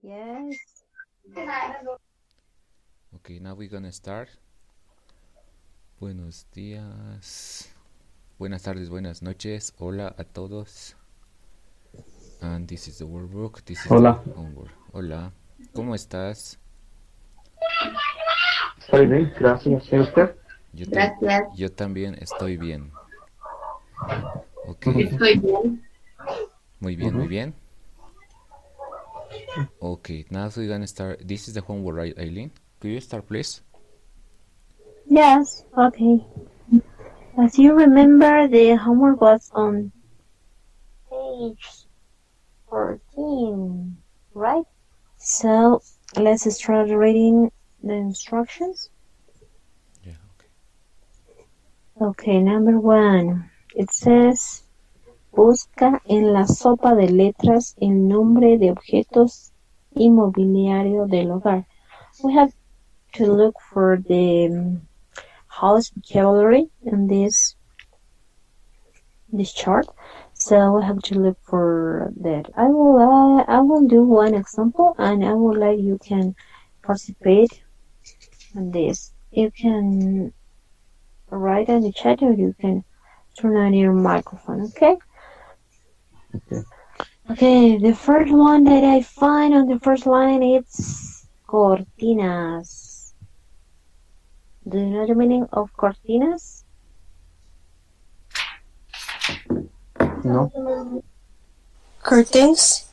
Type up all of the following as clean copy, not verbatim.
Yes. Okay, now we're gonna start. Buenos días, buenas tardes, buenas noches, hola a todos. And this is the workbook, this is Hola. the homework. Hola, ¿cómo estás? Estoy bien, gracias. ¿Y usted? Gracias. Yo también estoy bien. Ok, Estoy bien. muy bien, muy bien. Okay, now we're gonna start. This is the homework, right, Eileen? Could you start, please? Yes. Okay. As you remember, the homework was on page 14, right? So let's start reading the instructions. Yeah, okay. Okay, number 1. It says, busca en la sopa de letras el nombre de objetos y mobiliario del hogar. We have to look for the house vocabulary in this chart. So we have to look for that. I will do one example, and I will let you can participate on this. You can write in the chat, or you can turn on your microphone. Okay. Okay. Okay. The first one that I find on the first line is cortinas. Do you know the meaning of cortinas? No. Curtains?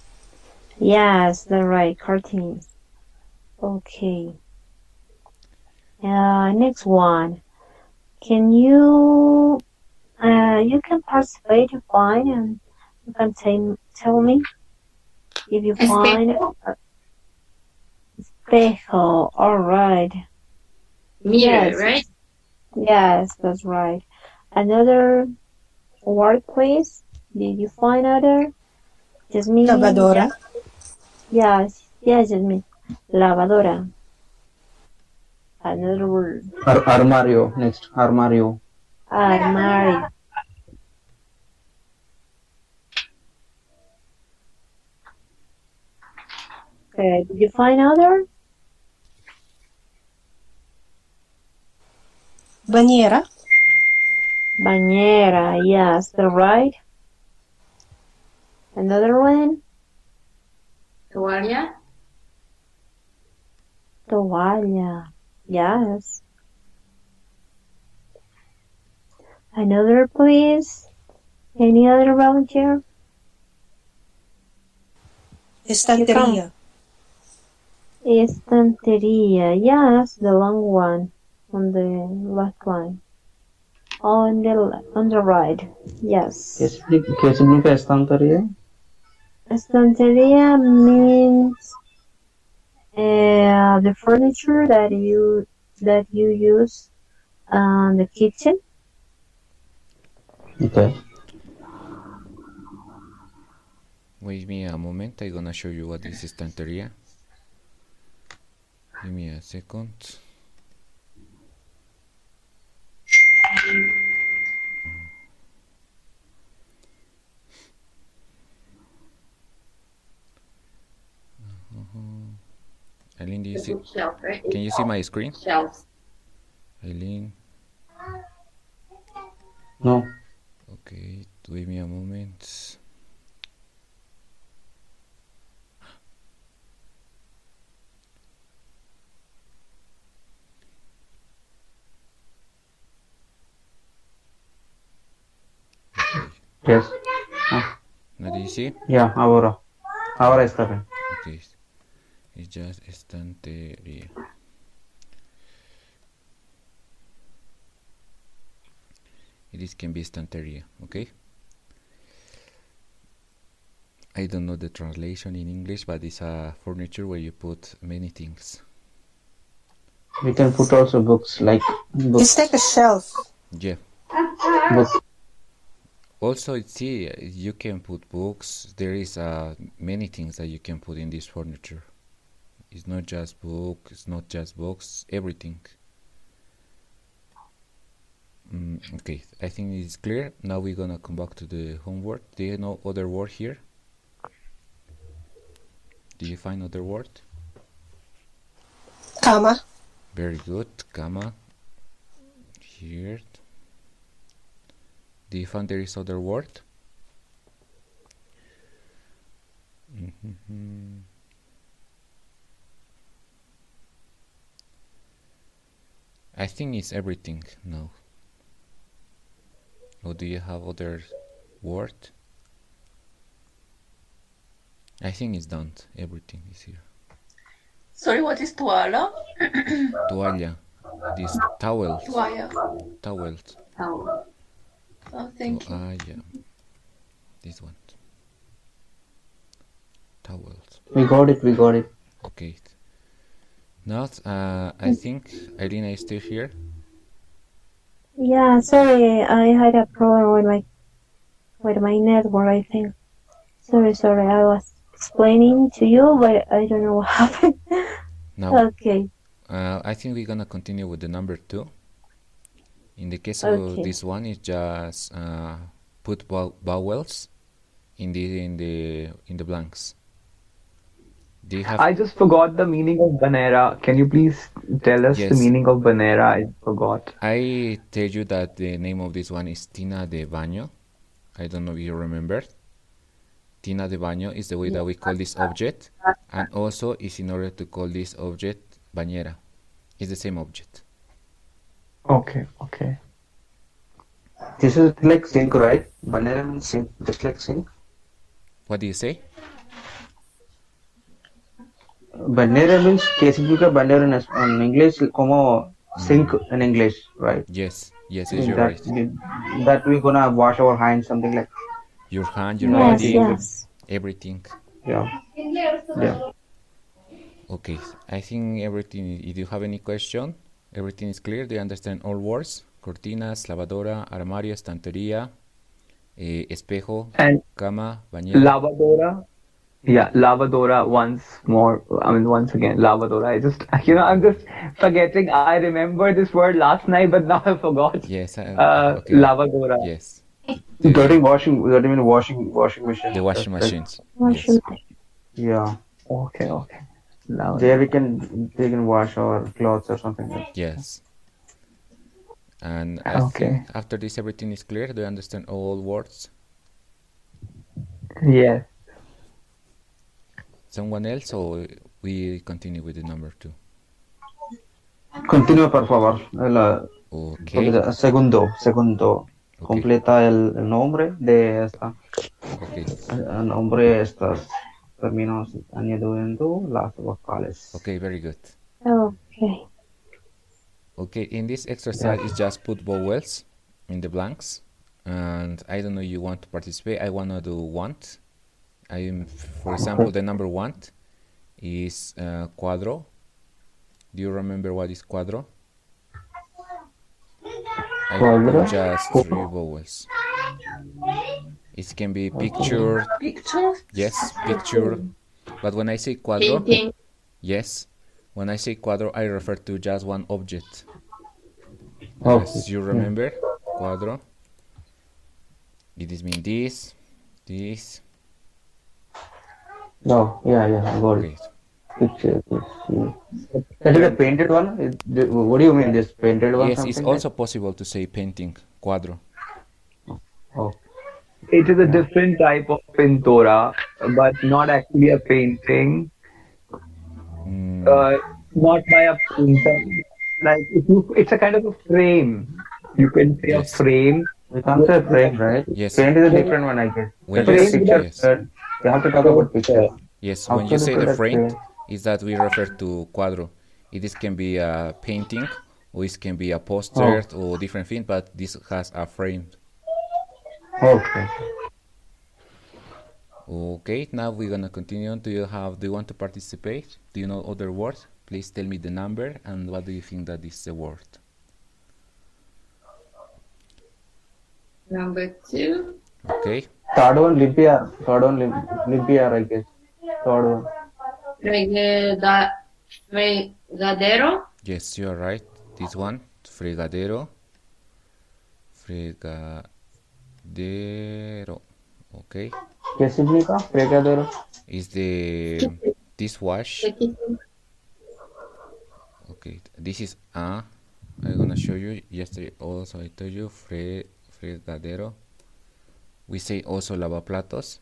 Yes, that's right, curtains. Okay. Next one. Can you can participate to find, and you can tell me if you find espejo. All right. Mirror, Yes. right? Yes, that's right. Another word, please. Did you find other? Jasmine. Lavadora? Yes, Jasmine. Lavadora. Another word. Armario. Next. Armario. Armario. Okay, did you find other? Bañera? Bañera. Yes, that's right. Another one. Toalla. Toalla. Yes. Another, please. Any other volunteer? Estantería? Estantería. Yes, the long one on the left line. On the right. Yes. ¿Qué significa estantería? Estantería means the furniture that you use in the kitchen. Okay. Wait me a moment, I'm gonna show you what is estantería. Give me a second. Eileen, do you see? Shelf, right? Can you see my screen? Shelves. Eileen? No. Okay, wait me a moment. Yes. Now do you see? Ya, ahora. Ahora está bien. Okay, it's just estantería. It can be estantería, okay? I don't know the translation in English, but it's a furniture where you put many things. We can put also books, like books. It's like a shelf. Yeah. Books. Also, see, you can put books. There is many things that you can put in this furniture. It's not just book. It's not just books. Everything. Okay, I think it's clear. Now we're gonna come back to the homework. Do you know other word here? Do you find other word? Cama. Very good. Cama. Here. Do you find there is other word? I think it's everything now. Or do you have other word? I think it's done. Everything is here. Sorry, what is toala? Toalla. This towel. Toalla. Towels. Oh, Oh, thank you. Toalla. This one. Towels. We got it. We got it. Okay. Now, I think Irina is still here. Yeah, sorry, I had a problem with my network, I think. Sorry, I was explaining to you, but I don't know what happened. Now, Okay, I think we're gonna continue with the number 2. In the case of Okay. this one, it's just put vowels in the blanks. Do you have? I just forgot the meaning of banera. Can you please tell us the Yes. meaning of banera? I forgot. I tell you that the name of this one is tina de baño. I don't know if you remember. Tina de baño is the way that we call this object, and also is in order to call this object bañera. It's the same object. Okay, okay. This is like sink, right? Banana means sink, just like sink. What do you say? Banera means ¿qué significa banera en inglés? Como sink in English, right? Yes, you're right. That we gonna wash our hands, something like. Your hand, your yes, body, yes. everything. Yeah. Yeah. Okay, I think everything. If you have any question, everything is clear. Do you understand all words? Cortinas, lavadora, armario, estantería, espejo, And cama, bañera. lavadora. Yeah, lavadora once more. I mean, once again, lavadora. I'm just forgetting. I remember this word last night, but now I forgot. Yes. Okay. Lavadora. Yes. Dirty washing. That means washing machine. The washing machines. Washing Yes. Yeah. Okay, okay. Lavadora. There we can wash our clothes or something like. Yes. And I Okay. think after this everything is clear. Do you understand all words? Yes. Someone else, or we continue with the number 2? Continúa, por favor. Okay. Segundo. Okay. Completa el nombre de esta. Okay. El nombre de estos términos añadiendo las vocales. Okay. Very good. Okay. Okay. In this exercise, it's just put vowels in the blanks, and I don't know if you want to participate. I wanna do want. For example, the number 1 is cuadro. Do you remember what is cuadro? I Cuadro? put just 3 vowels. It can be picture. Picture? Yes, picture. But when I say cuadro, painting. yes, when I say cuadro, I refer to just one object. Okay. As you remember, cuadro. It is mean this. No, yeah, I got it. Okay. Picture. That is a painted one? What do you mean, this painted one? Yes, something it's like? also possible to say painting, cuadro. Oh, It is a different type of pintura, but not actually a painting. Not by a painter. Like it's a kind of a frame. You can say Yes. a frame. we can't say frame, right? Yes. Paint is a different one, I guess. When That you is say- picture. yes. You have to talk about picture. Yes, How when you to say look the at frame, frame? is that we refer to cuadro. It can be a painting, or it can be a poster, or different thing, but this has a frame. Okay. Okay, now we're gonna continue. Do you want to participate? Do you know other words? Please tell me the number and what do you think that is the word? Number 2. Okay, Third one, leap year, I guess. Third one. Fregadero. yes, you are right. This one, fregadero. Fregadero. Okay, ¿Qué significa? Fregadero. is the Dishwash. Okay, this is I'm gonna show you. Yesterday also I told you fregadero. We say also lavaplatos.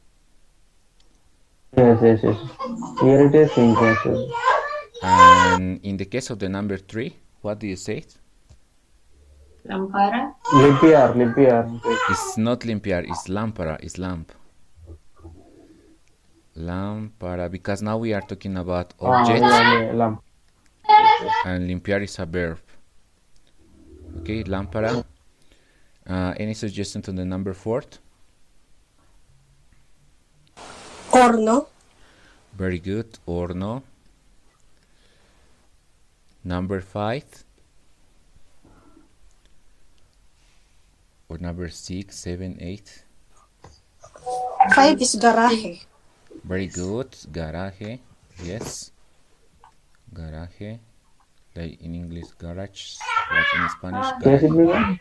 Yes, yes, yes. Here it is sink. Yes, yes. And in the case of the number 3, what do you say? Lampara. Limpiar, limpiar. It's not limpiar, it's lámpara, it's lamp. Lámpara, because now we are talking about objects, Lamp. and limpiar is a verb. Okay, lámpara. Any suggestion to the number 4? Horno. Very good, horno. Number 5. Or number 6, 7, 8. 5 is garaje. Very good, garaje. Yes. Garaje. Like in English, garage. Like in Spanish, ¿Qué garage. significa?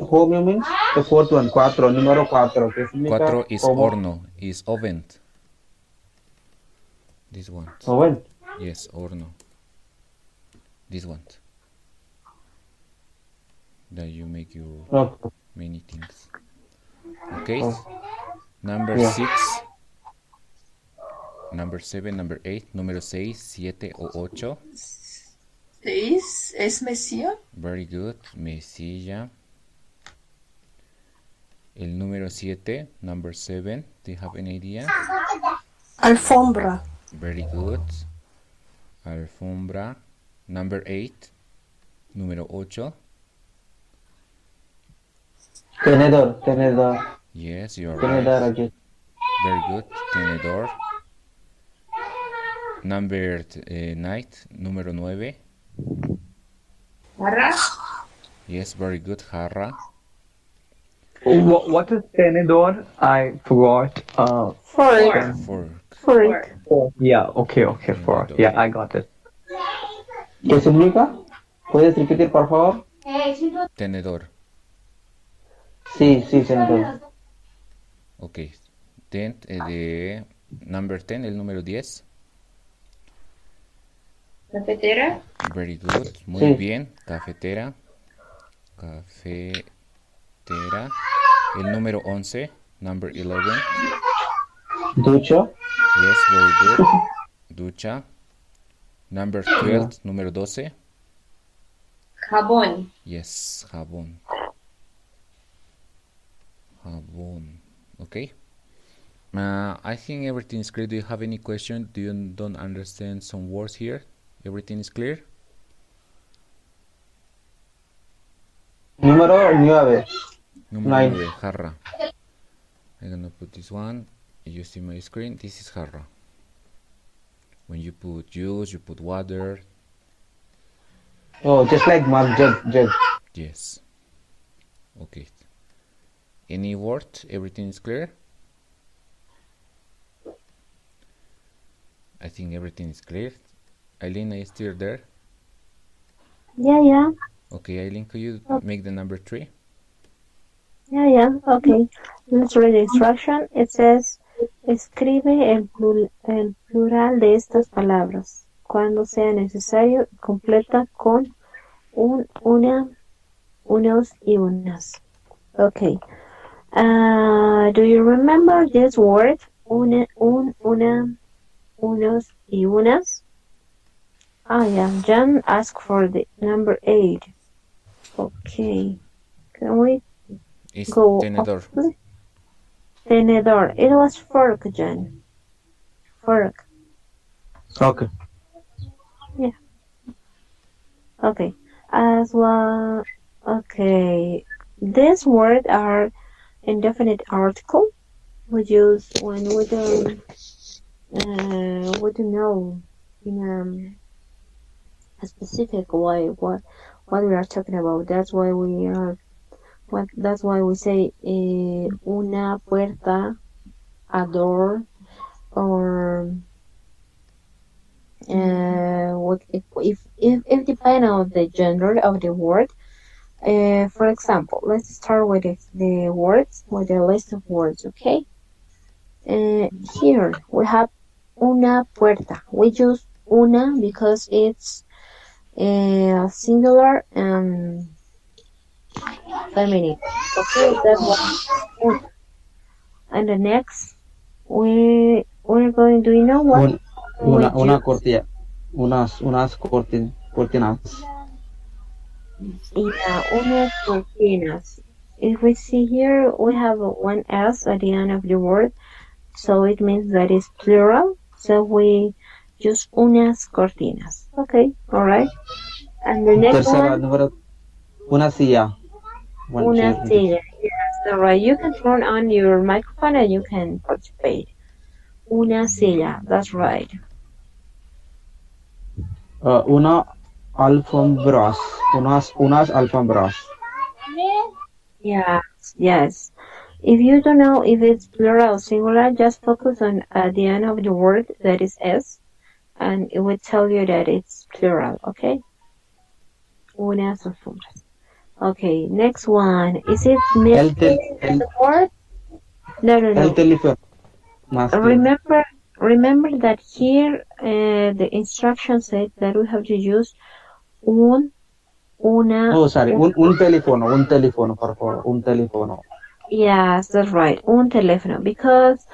Home means the fourth one, cuatro, número cuatro. ¿Qué significa? 4 is horno, is oven. This one. Oven. Yes, horno. This one. That you make your Okay. many things. Okay. Oh. Number Yeah. 6. Number 7, number 8, número 6, 7 o 8. 6 es Mesía. Very good, mesilla. El número 7, number 7, do you have any idea? Alfombra. Very good. Alfombra. Number 8, número 8. Tenedor, tenedor. Yes, you are Tenedor right. aquí. Very good, tenedor. Number 9, número 9. Jarra. Yes, very good, jarra. What is tenedor? I forgot. Fork. Fork. Fork. Yeah, okay, fork. Yeah, I got it. ¿Qué significa? ¿Puedes repetir, por favor? Tenedor. Sí, sí, tenedor. Okay. Then the number 10, el número 10. Cafetera. Very good. Muy Sí. bien. Cafetera. Cafetera. El número 11, number 11. Ducho. Yes, very good. Ducha. Number 12, número 12. Jabón. Yes, jabón. Jabón. Okay. I think everything is clear. Do you have any question? Do you don't understand some words here? Everything is clear? Número 9. Número Nine. 9, jarra. I'm gonna put this one. You see my screen? This is jarra. When you put juice, you put water. Oh, just like mug, jug. Yes. Okay. Any word? Everything is clear? I think everything is clear. Eileen, are you still there? Yeah. Okay, Eileen, could you make the number 3? Yeah. Okay. Let's read the instruction. It says, escribe el plural de estas palabras. Cuando sea necesario, completa con unos y unas. Okay. Do you remember this word? Unos y unas. Yeah. John asked for the number 8. Okay. Can we It's go tenedor. up, please? Tenedor. It was fork, John. Fork. Okay. Okay. As well. Okay. These words are indefinite article. We use when we don't know in a specific way what we are talking about. That's why we say una puerta, a door, or if depending on the gender of the word. For example, let's start with the words, with the list of words. Okay. Here we have una puerta. We use una because it's singular and feminine. Okay, that was una. And the next, we're going. Do you know what Un, we una use? cortina. Unas cortinas. Yeah, unas cortinas. If we see here, we have one S at the end of the word, so it means that it's plural. So we use unas cortinas. Okay, all right. And the next Tercera, one, número, una silla. One una chair. silla. Yes, all right. You can turn on your microphone and you can participate. Una silla. That's right. Una alfombras. Unas alfombras. Yes, yes. If you don't know if it's plural or singular, just focus on at the end of the word that is S, and it will tell you that it's plural, okay? Unas alfombras. Okay, next one. Is it El, masculine el, word? No, el no. teléfono. Masculine. Remember that here the instruction said that we have to use un, una, Oh, sorry. Un teléfono, por favor. Un teléfono. yes, that's right, un teléfono, because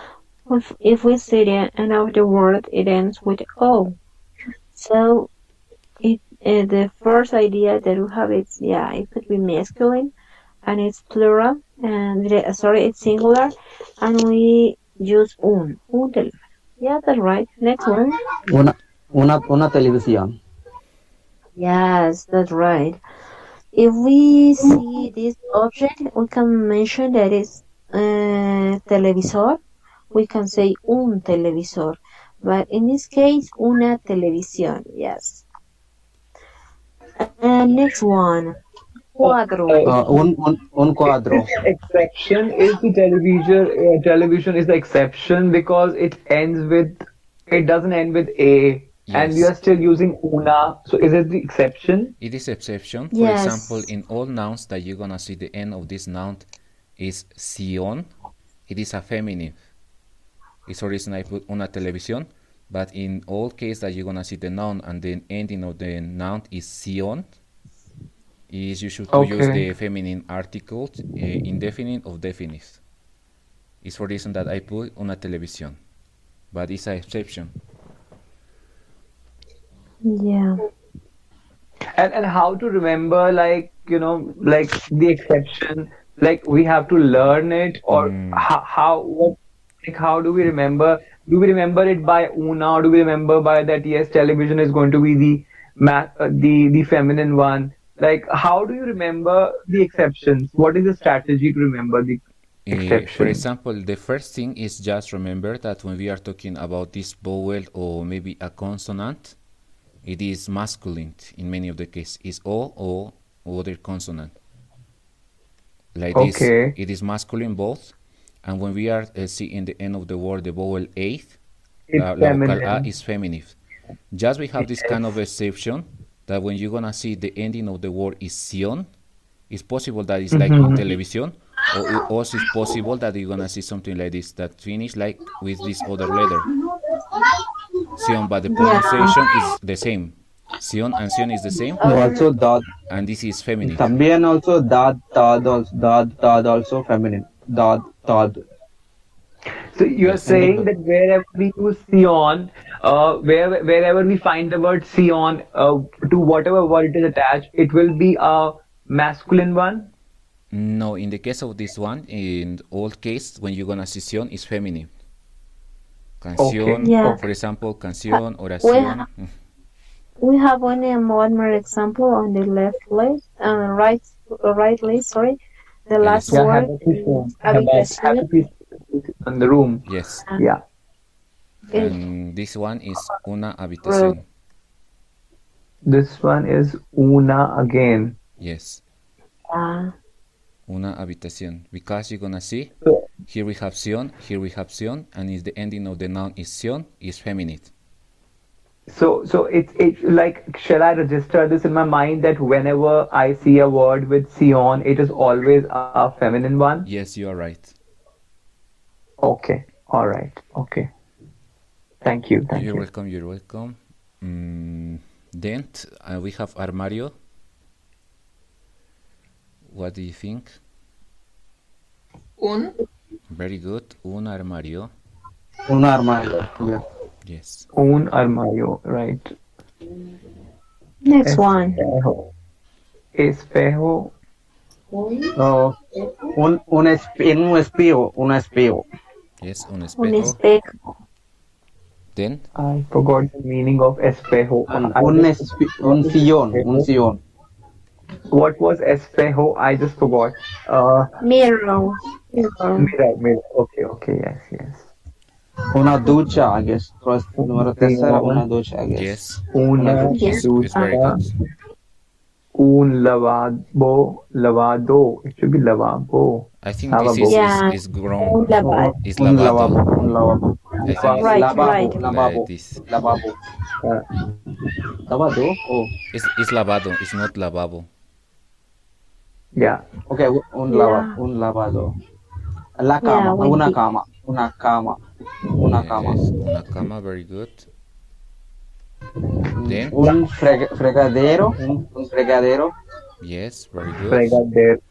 if we say the end of the word, it ends with O. So the first idea that we have is, yeah, it could be masculine, and it's plural, and it's singular, and we use un teléfono. Yeah, that's right. Next one. Una televisión. Yes, that's right. If we see this object, we can mention that it's televisor. We can say un televisor, but in this case, una televisión. Yes. And next one, cuadro. Un cuadro. Exception is the television. Television is the exception because it doesn't end with a, and we Yes. are still using una. So is it the exception? It is exception. For Yes. example, in all nouns that you're gonna see the end of this noun is sion. It is a feminine. It's the reason I put una televisión. But in all cases that you're gonna see the noun and the ending of the noun is sion, is you should use the feminine article, indefinite or definite. It's for reason that I put una televisión, but it's an exception. Yeah. And how to remember, like, like the exception, like we have to learn it, or how do we remember? Do we remember it by una, or do we remember by that, yes, television is going to be the feminine one? Like, how do you remember the exceptions? What is the strategy to remember the exception? For example, the first thing is just remember that when we are talking about this vowel or maybe a consonant, it is masculine in many of the cases. It's O or other consonant. Like this, it is masculine both. And when we are seeing the end of the word, the vowel eighth, la vocal A is feminine. Just we have this kind of exception that when you're gonna see the ending of the word is sion, it's possible that it's like in television, or it also is possible that you're gonna see something like this that finish like with this other letter. Sion, but the pronunciation is the same. Sion and Sion is the same. Also dad. And this is feminine. También also dad also feminine. Dad. So you're saying that wherever we use sion, wherever we find the word sion, to whatever word it is attached, it will be a masculine one? No, in the case of this one, in all cases, when you're gonna see sion, is feminine. Canción, for example, canción, oración. We have one more example on the left list, right list, sorry. The last word is habitación. On the room. Yes. Yeah. And this one is una habitación. This one is una again. Yes. Una habitación. Because you're gonna see, here we have sion, and is the ending of the noun is sion, is feminine. So it's like, shall I register this in my mind that whenever I see a word with sion, it is always a feminine one? Yes, you are right. Okay. All right. Okay. Thank you. Thank You're you. welcome. You're welcome. Then we have armario. What do you think? Un. Very good. Un armario. Un armario. Yeah. Yes. Un armario, right? Next one. Espejo. Espejo. Oh, un espejo. Un espejo. Yes. Un Un espejo. espejo. Then I forgot the meaning of espejo. Un sillón. Un sillón. What was espejo? I just forgot. Mirror. Mirror. Mirror. Okay. Yes. Una ducha, I guess. Número tercero, una ducha, I guess. yes. Una Yes. It's very ducha. good. Un lavado. It should be lavabo. I think Lavabo. this Yeah. is grown. Un lavabo. It's Un lavado. lavabo. Un lavabo. I think Right, Lavabo. right. Lavabo. like this. Lavabo. Uh, Lavado? Oh. It's lavado. It's not lavabo. yeah. Okay, un lavado. La Yeah, cama. when Una he- cama. Una cama. Una cama. Yes. Una cama. Very good. Then Un fregadero. Un fregadero. yes. Very good. Fregadero.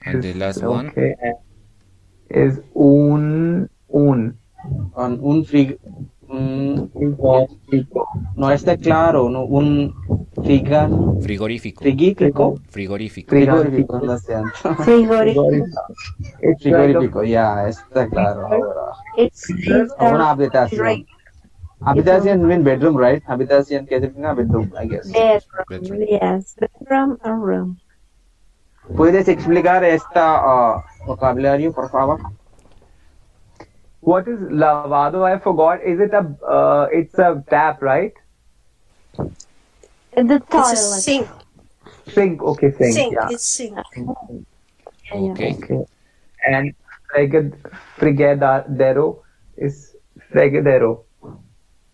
And the last one. Okay. Is un. Un frig... No está claro. No, un Frigorífico. frigífico. Frigorífico. Frigorífico, lo siento. Frigorífico. It's like a Frigorífico, ya, está claro ahora. It's Una habitación. right. Habitación mean bedroom, right? Habitación que significa bedroom, I guess. Bedroom. Bedroom. Yes. Bedroom or room. ¿Puedes explicar esta vocabulario, por favor? What is lavado? I forgot. Is it a? It's a tap, right? The It's a toilet. sink. Sink. Okay, sink. Sink. Yeah. It's sink. Yeah. Okay. Okay. And fregadero is fregadero.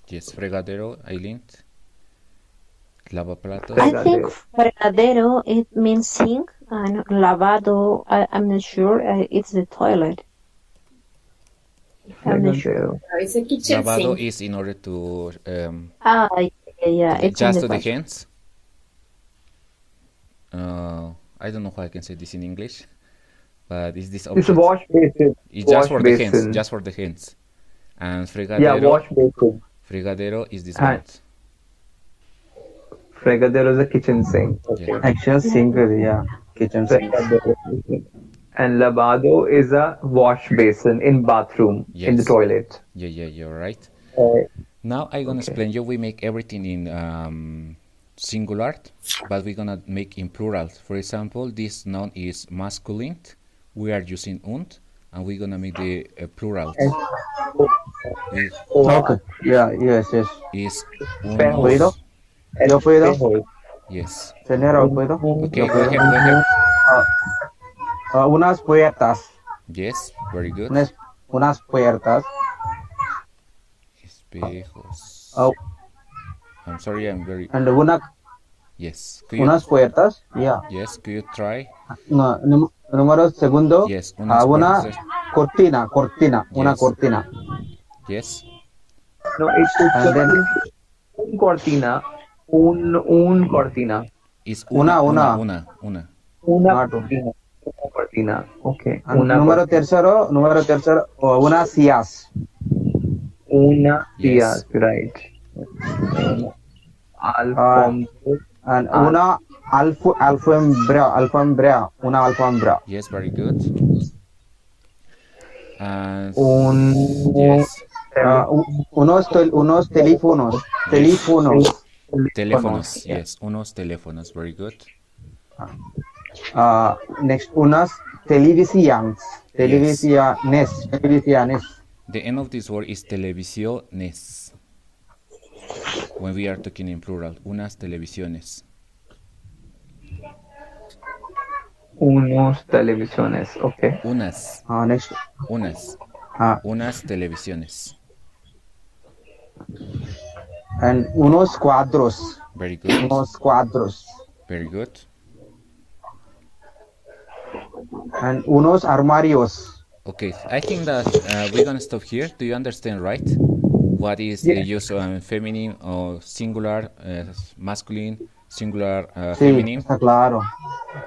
Yes. Fregadero. Eileen. Lavaplatos. I think fregadero, it means sink, and lavado, I'm not sure, it's the toilet. I'm not sure. Fregadero. It's a kitchen Lavado sink. is in order to Yeah, it's in just the to the toilet. hands. I don't know how I can say this in English, but it's this It's a object. wash basin. It's just for the hands. basin. Just for the hands. And Yeah, fregadero. wash basin. Fregadero is this Hand. one. Fregadero is a kitchen sink. Okay. Yeah. Actual sink, yeah. Kitchen sink. Fregadero. And lavado is a wash basin in bathroom, in the Yes. toilet. Yeah, you're right. Uh, Now I'm gonna Okay. explain you. We make everything in singular, but we're gonna make in plural. For example, this noun is masculine. We are using und, and we're gonna make the plural. Is, Okay. Yeah, yes. is ¿Puedo? unos. Yo puedo. espejo. Yes. Señora, ¿puedo? Okay, go ahead, go ahead. Unas puertas. Yes, very good. Unas puertas. Espejos. Oh, I'm sorry, I'm very. and Yes. Could you, unas puertas. Yeah. yes, could you try? No, número segundo. Yes, unas Una puertas. cortina. Una Yes. cortina. Yes. No, it's And then un cortina. Un cortina. Is Una. Una Not one. cortina. Una cortina. Okay. And Una número tercero. Unas sillas. Una Yes. sillas, right. Alfombra. And una alfombra. Una alfombra. Yes, very good. And yes, Unos teléfonos. teléfonos. Yes, unos teléfonos. Very good. Next, unas televisiones. Televisiones. The end of this word is televisiones. When we are talking in plural, unas televisiones. Unos televisiones. Okay. Unas, Next, unas televisiones. and unos cuadros. Very good. Very good. And unos armarios. Okay, I think that we're gonna stop here. Do you understand, right? what is the use of feminine or singular, masculine, singular, Sí, feminine. está claro.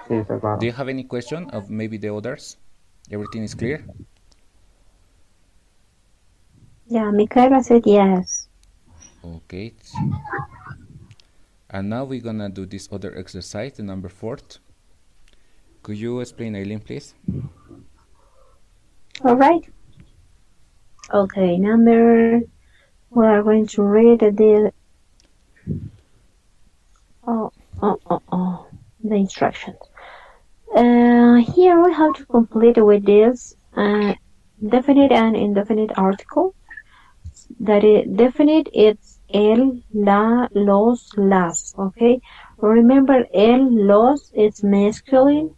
Sí, está claro. Do you have any question of maybe the others? Everything is clear? Yeah, Michaela said yes. Okay. And now we're gonna do this other exercise, the number 4. Could you explain, Eileen, please? All right. Okay, we are going to read the the instructions. Here we have to complete with this definite and indefinite article. That is definite. It's el, la, los, las. Okay. Remember, el, los, it's masculine,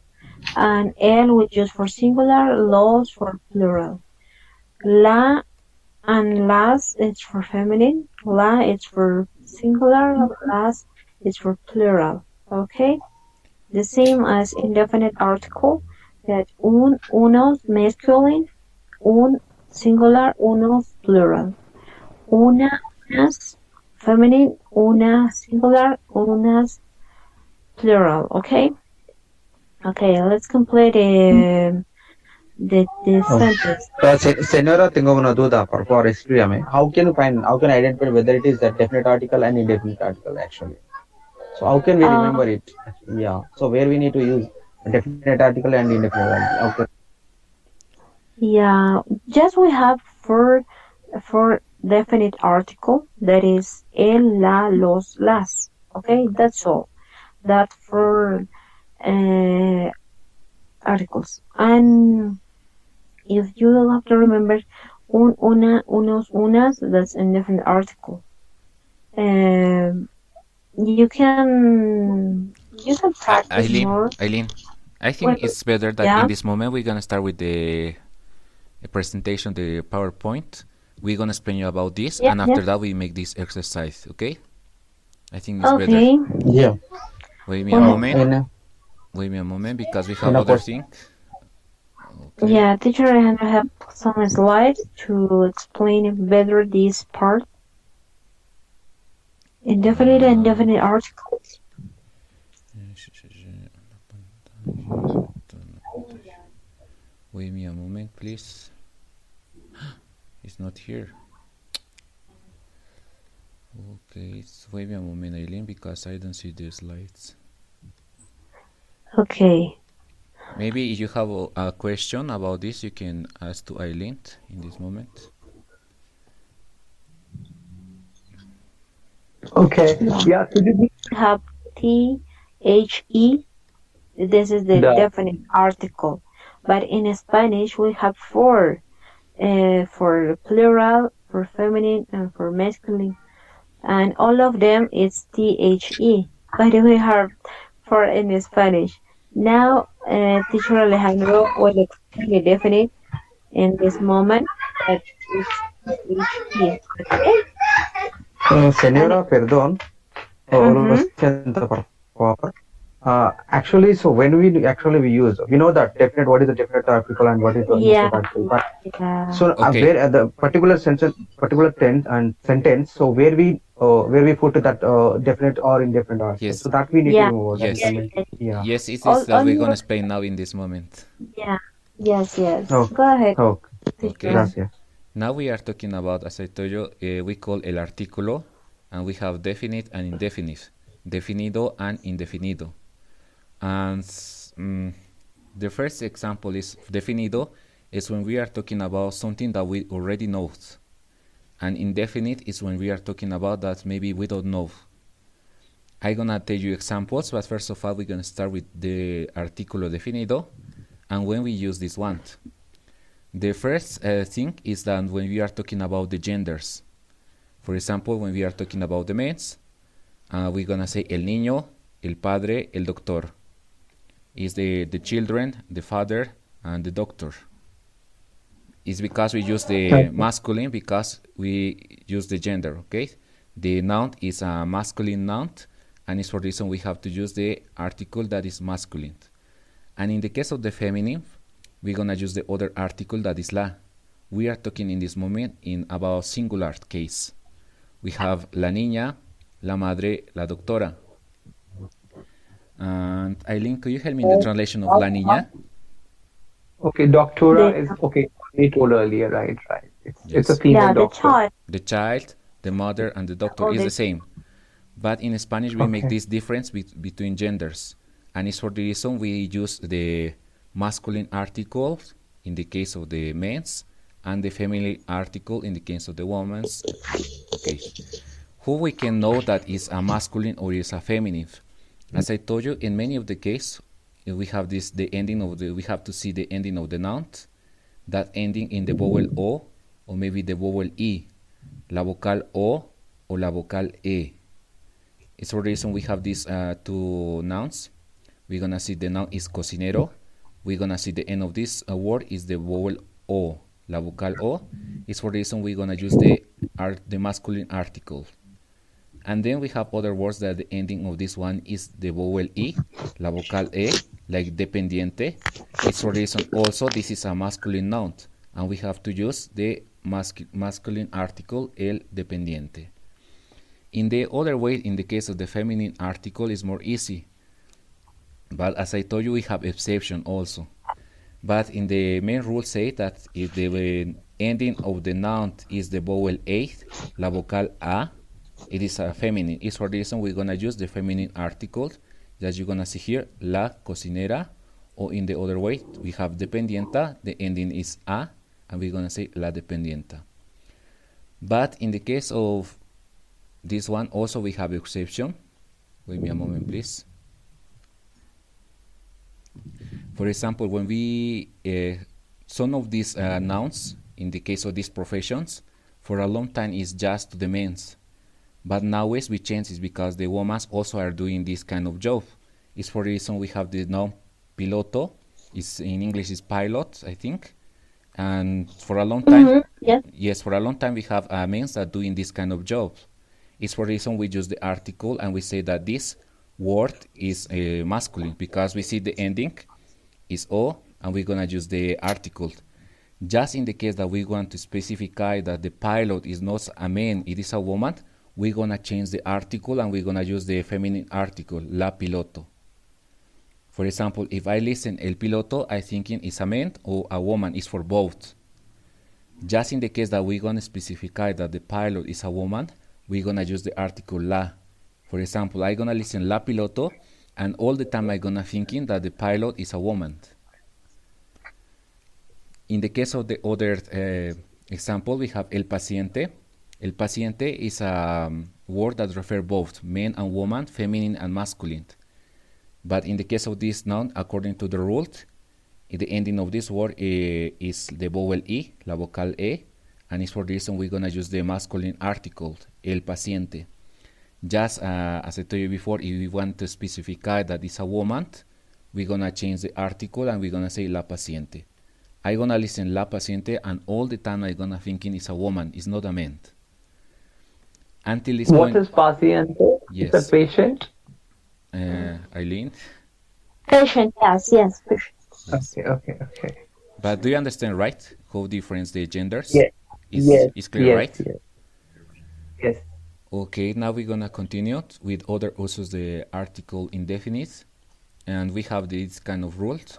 and el we use for singular, los for plural. La and las it's for feminine. La it's for singular. Las it's for plural. Okay. The same as indefinite article, that unos masculine, un singular, unos plural. Una, unas feminine, una singular, unas plural. Okay. Okay. Let's complete the sentence. Senora, tengo una duda, por favor, escríbame. How can I identify whether it is a definite article and indefinite article actually? So how can we remember it? Yeah. So where we need to use a definite article and indefinite article? Okay. Yeah, just we have for definite article, that is el, la, los, las. Okay, that's all. That for articles. And if you have to remember una, unos, unas, that's indefinite article. You can practice more. Eileen, I think it's better that in this moment we're gonna start with the presentation, the PowerPoint. We're gonna explain you about this, and after that we make this exercise. Okay? I think it's better. Yeah. Wait me a moment. Wait me a moment because we have other thing. Okay. Yeah, teacher, I have some slides to explain better this part. Indefinite and definite articles. Wait me a moment, please. It's not here. Okay, wait me a moment, Eileen, because I don't see the slides. Okay. Maybe if you have a question about this, you can ask to Eileen in this moment. Okay. Yeah. Could you have THE? This is the definite article. But in Spanish, we have four for plural, for feminine, and for masculine. And all of them is THE. But we have four in Spanish. Now, teacher Alejandro will explain the definite in this moment. That is THE. Okay? Senora, perdón. Lo siento, por favor. Actually, so when we use, we know that definite, what is the definite article and what is the indefinite article. But so where the particular sentence, particular tense and sentence, so where we put that definite or indefinite article. Yes. So that we need to remove. Yes, it is that we're gonna explain now in this moment. Yeah. Yes. Okay. Go ahead. Okay. Gracias. Now we are talking about, as I told you, we call el artículo, and we have definite and indefinite, definido and indefinido. And the first example is definido, is when we are talking about something that we already know, and indefinite is when we are talking about that maybe we don't know. I'm gonna tell you examples, but first of all we're gonna start with the artículo definido and when we use this one. The first thing is that when we are talking about the genders. For example, when we are talking about the males, we're gonna say el niño, el padre, el doctor. Is the children, the father, and the doctor. It's because we use the masculine, because we use the gender, okay? The noun is a masculine noun, and it's for this reason we have to use the article that is masculine. And in the case of the feminine, we're gonna use the other article that is la. we are talking in this moment in about singular case. We have la niña, la madre, la doctora. And Eileen, could you help me in the translation of la niña? Okay, doctora The- is okay. We told earlier, right? It's a Yes. female Yeah, the doctor. child. The child, the mother, and the doctor Oh, is the- the same. But in Spanish, we make Okay. this difference between genders. And it's for the reason we use the masculine article in the case of the men's and the feminine article in the case of the women's. Okay. Who we can know that is a masculine or is a feminine? As I told you, in many of the cases, we have we have to see the ending of the noun, that ending in the vowel O or maybe the vowel E, la vocal O or la vocal E. It's for the reason we have these two nouns. We're gonna see the noun is cocinero. We're gonna see the end of this word is the vowel O, la vocal O. It's for the reason we're gonna use the masculine article. And then we have other words that the ending of this one is the vowel E, la vocal E, like dependiente. It's for the reason also this is a masculine noun, and we have to use the masculine article el dependiente. In the other way, in the case of the feminine article, is more easy. But as I told you, we have exception also. But in the main rule say that if the ending of the noun is the vowel A, la vocal A, it is a feminine. It's for the reason we're gonna use the feminine article that you're gonna see here, la cocinera, or in the other way, we have dependienta, the ending is A, and we're gonna say la dependienta. But in the case of this one, also we have exception. Wait me a moment, please. For example, when we, some of these nouns, in the case of these professions, for a long time is just to the men's. But nowadays we change it because the women also are doing this kind of job. It's for the reason we have the noun piloto. It's in English is pilot, I think. And for a long time, yes, for a long time we have men that are doing this kind of job. It's for the reason we use the article and we say that this word is masculine because we see the ending is O and we're gonna use the article. Just in the case that we want to specify that the pilot is not a man, it is a woman, we're gonna change the article and we're gonna use the feminine article, la piloto. For example, if I listen el piloto, I thinking it's a man or a woman, it's for both. Just in the case that we're gonna specify that the pilot is a woman, we're gonna use the article la. For example, I'm gonna listen la piloto, and all the time I'm gonna thinking that the pilot is a woman. In the case of the other example, we have el paciente. El paciente is a word that refers both men and woman, feminine and masculine. But in the case of this noun, according to the rule, the ending of this word is the vowel E, la vocal E, and it's for the reason we're gonna use the masculine article, el paciente. Just as I told you before, if we want to specify that it's a woman, we're gonna change the article and we're gonna say la paciente. I'm gonna listen la paciente and all the time I'm gonna thinking it's a woman, it's not a man. Until this What point. is paciente? Yes. It's a patient. Eileen? Patient, yes, patient. Okay. But do you understand, right? How different the genders? Yes. Is clear, right? Yes. Okay, now we're gonna continue with other uses the article indefinite, and we have this kind of rules.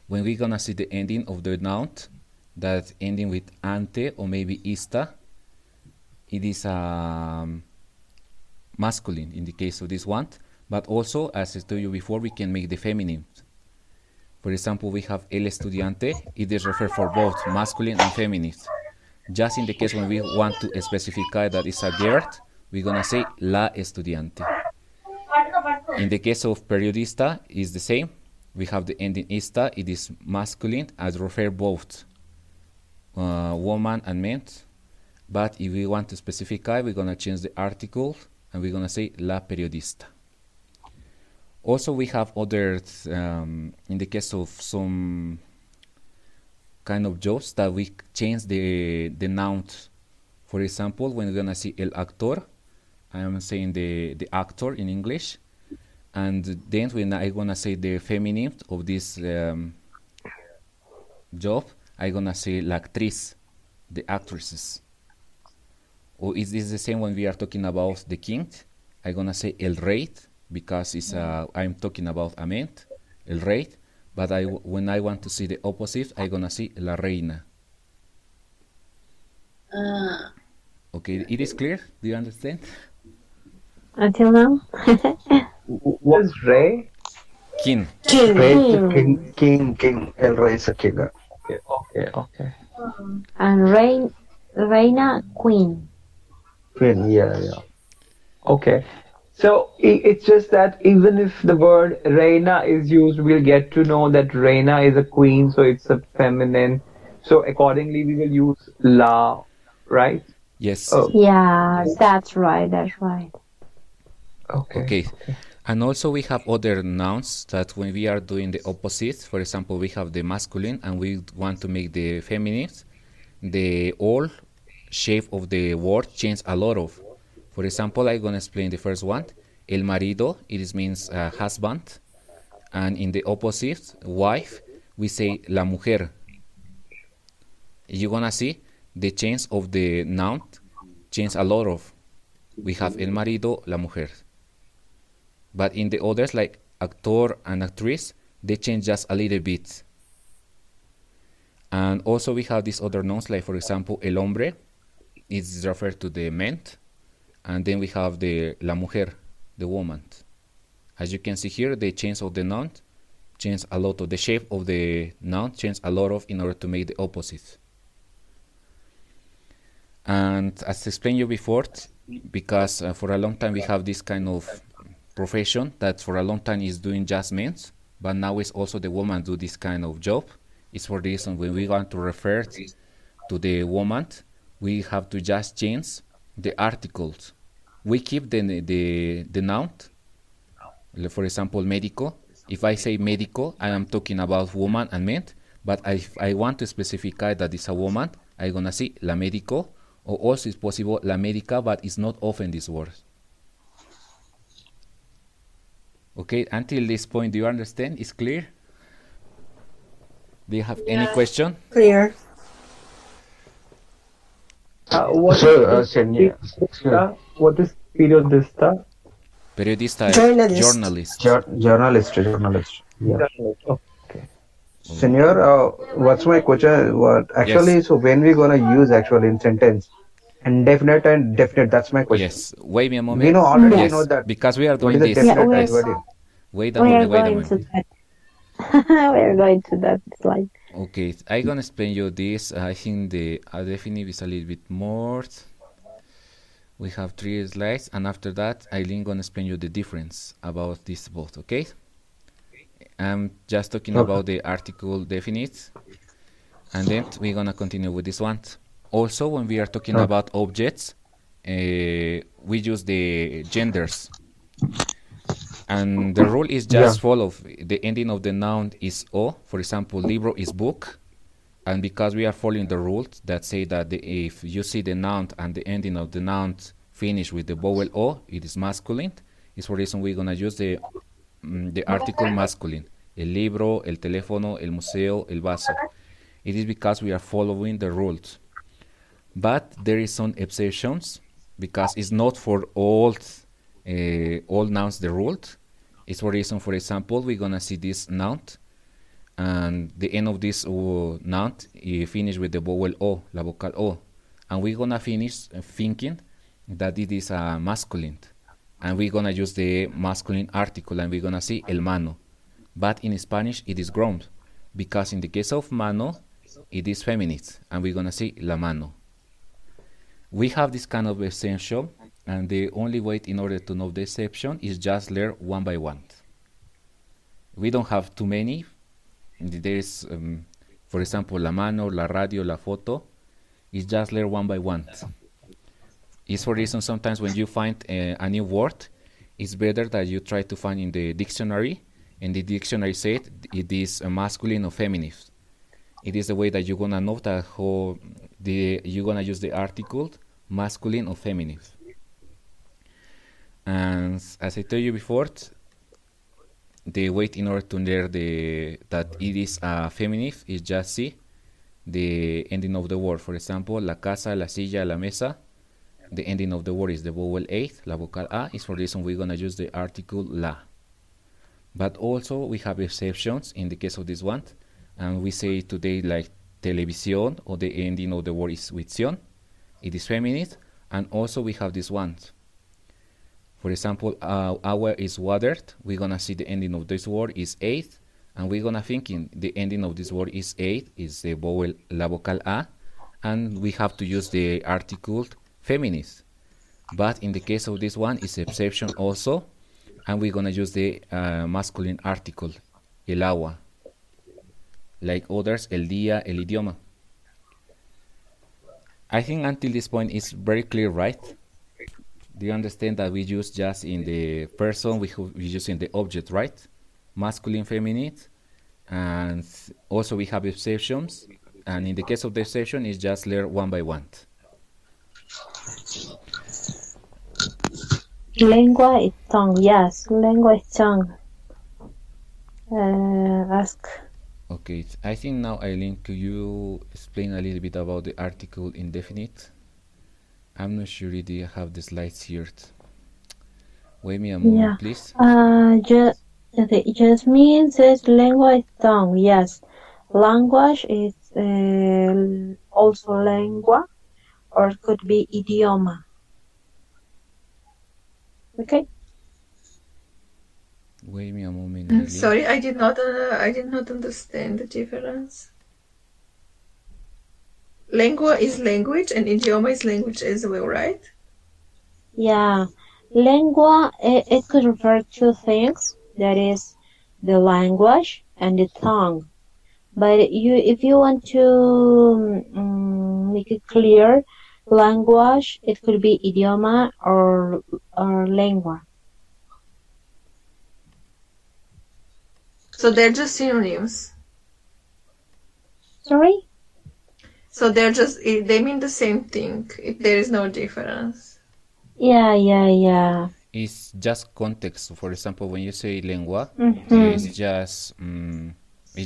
When we're gonna see the ending of the noun, that ending with ante or maybe ista, it is masculine in the case of this one, but also, as I told you before, we can make the feminine. For example, we have el estudiante, it is referred for both masculine and feminine. Just in the case when we want to specify that it's a girl, we're gonna say la estudiante. In the case of periodista, it's the same. We have the ending ista, it is masculine, as refer both woman and men. But if we want to specify, we're gonna change the article and we're gonna say la periodista. Also, we have others, in the case of some kind of jobs that we change the nouns. For example, when we're gonna see el actor, I'm saying the actor in English, and then when I'm gonna say the feminine of this job, I'm gonna say la actriz, the actresses. Or is this the same when we are talking about the king? I'm gonna say el rey because it's I'm talking about a man, el rey. But when I want to see the opposite, I'm gonna see la reina. Okay, it is clear. Do you understand? Until now? What is Ray? King. Rey is a king. El Rey is a king. Okay. And reina, queen. Queen, yeah. Okay. So it's just that even if the word reina is used, we'll get to know that reina is a queen, so it's a feminine. So accordingly, we will use la, right? Yes. Oh, Yeah, that's right. Okay. And also we have other nouns that when we are doing the opposite, for example, we have the masculine and we want to make the feminine, the all shape of the word change a lot of. For example, I'm going to explain the first one. El marido, it means husband. And in the opposite, wife, we say la mujer. You're going to see the change of the noun change a lot of. We have el marido, la mujer. But in the others, like actor and actress, they change just a little bit. And also we have these other nouns, like for example, el hombre is referred to the man. And then we have the la mujer, the woman. As you can see here, the change of the noun change a lot of the shape of the noun change a lot of in order to make the opposite. And as explained you before, because for a long time we have this kind of profession that for a long time is doing just men, but now it's also the woman do this kind of job. It's for this reason when we want to refer to the woman, we have to just change the articles. We keep the noun. For example, médico. If I say médico, I am talking about woman and men. But if I want to specify that it's a woman, I'm gonna say la médico, or also it's possible la médica, but it's not often this word. Okay, until this point, do you understand? It's clear? Do you have any question? Clear. What is periodista? Periodista, Journalist. journalist. Journalist. Yeah. Okay. Senor, what's my question? Yes. So when we gonna use actually in sentence? Indefinite and definite, that's my question. Yes, wait me a moment. We know already, yes, we know that. because we are What doing is the this. definite Yeah, and what is- Wait a We are moment, wait a going to moment. that. We are going to that slide. Okay, I'm gonna explain you this. I think the definite is a little bit more. We have 3 slides, and after that, I'm gonna explain you the difference about this both. Okay? I'm just talking about the article definite, and then we're gonna continue with this one. Also, when we are talking about objects, we use the genders. And the rule is just follow. The ending of the noun is o. For example, libro is book. And because we are following the rules that say that if you see the noun and the ending of the noun finish with the vowel o, it is masculine. It's for reason we're gonna use the article masculine. El libro, el teléfono, el museo, el vaso. It is because we are following the rules. But there is some exceptions because it's not for all nouns the rule. It's for reason, for example, we're gonna see this noun, and the end of this noun finish with the vowel o, la vocal o, and we're gonna finish thinking that it is a masculine, and we're gonna use the masculine article, and we're gonna see el mano. But in Spanish it is grown, because in the case of mano it is feminine, and we're gonna see la mano. We have this kind of exception, and the only way in order to know the exception is just learn one by one. We don't have too many. There is, for example, la mano, la radio, la foto. It's just learn one by one. It's for reason sometimes when you find a new word, it's better that you try to find in the dictionary, and the dictionary said it is a masculine or feminine. It is the way that you're gonna know that how you're gonna use the article masculine or feminine. And as I told you before, the way in order to learn that it is a feminine is just see the ending of the word. For example, la casa, la silla, la mesa. The ending of the word is the vowel 8, la vocal A. Is for the reason we're going to use the article la. But also we have exceptions in the case of this one. And we say today like televisión, or the ending of the word is with sion. It is feminine. And also we have this one. For example, our is watered. We're going to see the ending of this word is 8. And we're going to thinking the ending of this word is 8, is the vowel, la vocal A. And we have to use the article feminist. But in the case of this one, it's exception also. And we're going to use the masculine article, el agua. Like others, el día, el idioma. I think until this point it's very clear, right? Do you understand that we use just in the person, we use in the object, right? Masculine, feminine, and also we have exceptions. And in the case of the exception, it's just learn one by one. Lengua is tongue. Yes, lengua is tongue. Ask. Okay, I think now, Eileen, could you explain a little bit about the article indefinite? I'm not sure if you have the slides here. Wait me a moment, please. Jasmine says lengua is tongue. Yes, language is also lengua, or it could be idioma. Okay. Wait me a moment, Eileen. Sorry, I did not understand the difference. Lengua is language and idioma is language as well, right? Yeah, lengua, it could refer to things, that is the language and the tongue. But if you want to make it clear, language, it could be idioma or lengua. So they're just synonyms. Sorry? So they mean the same thing. There is no difference. Yeah. It's just context. For example, when you say lengua, it's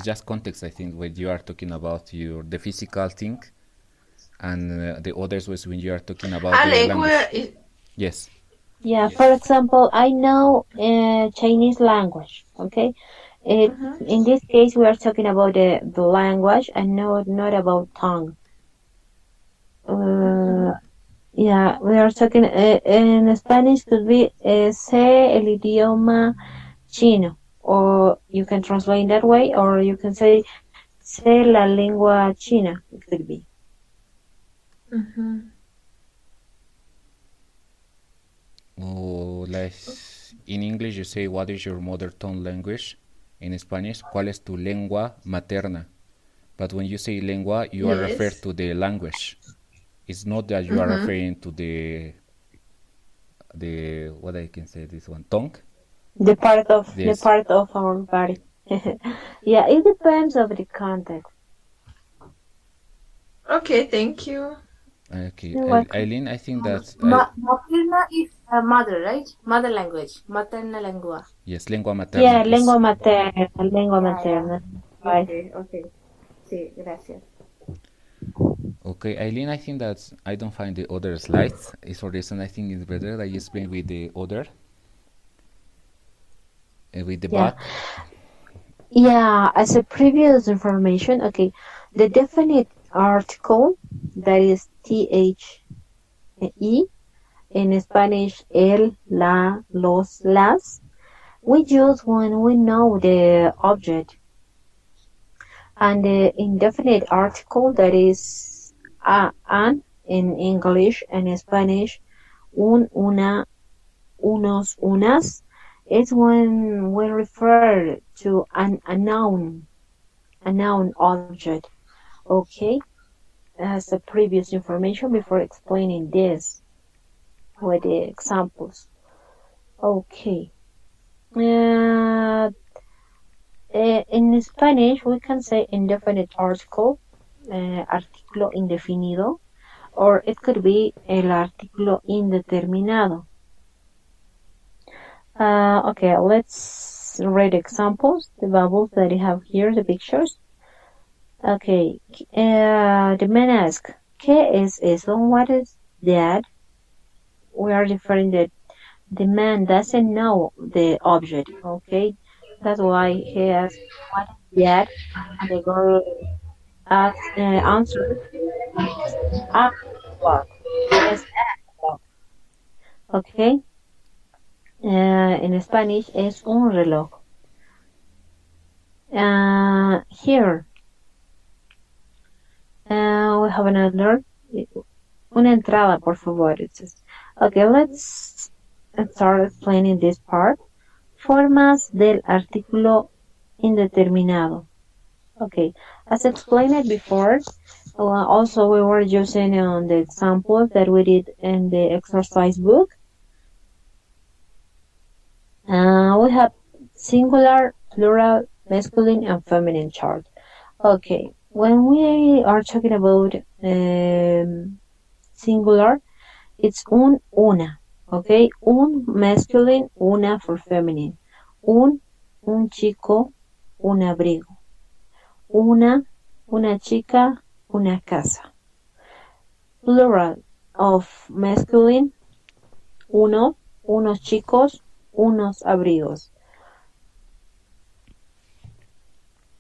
just context, I think, when you are talking about the physical thing, and the others was when you are talking about the language. Yes. Yeah, for example, I know Chinese language, okay? In this case, we are talking about the language and not about tongue. Yeah, we are talking in Spanish could be sé el idioma chino, or you can translate in that way, or you can say sé la lengua china. It could be. Or like in English, you say, "What is your mother tongue language?" In Spanish, ¿cuál es tu lengua materna? But when you say lengua, you are referred to the language. It's not that you are referring to the what I can say, this one, tongue. The part of our body. Yeah, it depends of the context. Okay, thank you. Okay, Eileen, I think that materna is mother, right? Mother language, materna lengua. Yes, lengua materna. Yeah, lengua materna. Right. Okay. Sí, gracias. Okay, Eileen, I think that I don't find the other slides. It's for reason I think it's better that you explain with the other, with the back. Yeah, as a previous information, okay, the definite article, that is THE, in Spanish, el, la, los, las, we use when we know the object. And the indefinite article, that is an in English and in Spanish, un, una, unos, unas, is when we refer to a noun object. Okay, as a previous information before explaining this with the examples. Okay. In Spanish, we can say indefinite article, artículo indefinido, or it could be el artículo indeterminado. Okay, let's read examples, the bubbles that you have here, the pictures. Okay. The man asks, ¿Qué es eso? What is that? We are referring that the man doesn't know the object. Okay. That's why he asks, what is that? And the girl answers, it's a clock. It's a clock. Okay. En Spanish es un reloj. Here we have another. Una entrada, por favor. It says. Okay, let's start explaining this part. Formas del artículo indeterminado. Okay, as explained before, also we were using the examples that we did in the exercise book. We have singular, plural, masculine, and feminine chart. Okay, when we are talking about singular, it's una. Okay, un masculine, una for feminine. Un chico, un abrigo. Una chica, una casa. Plural of masculine, uno, unos chicos, unos abrigos.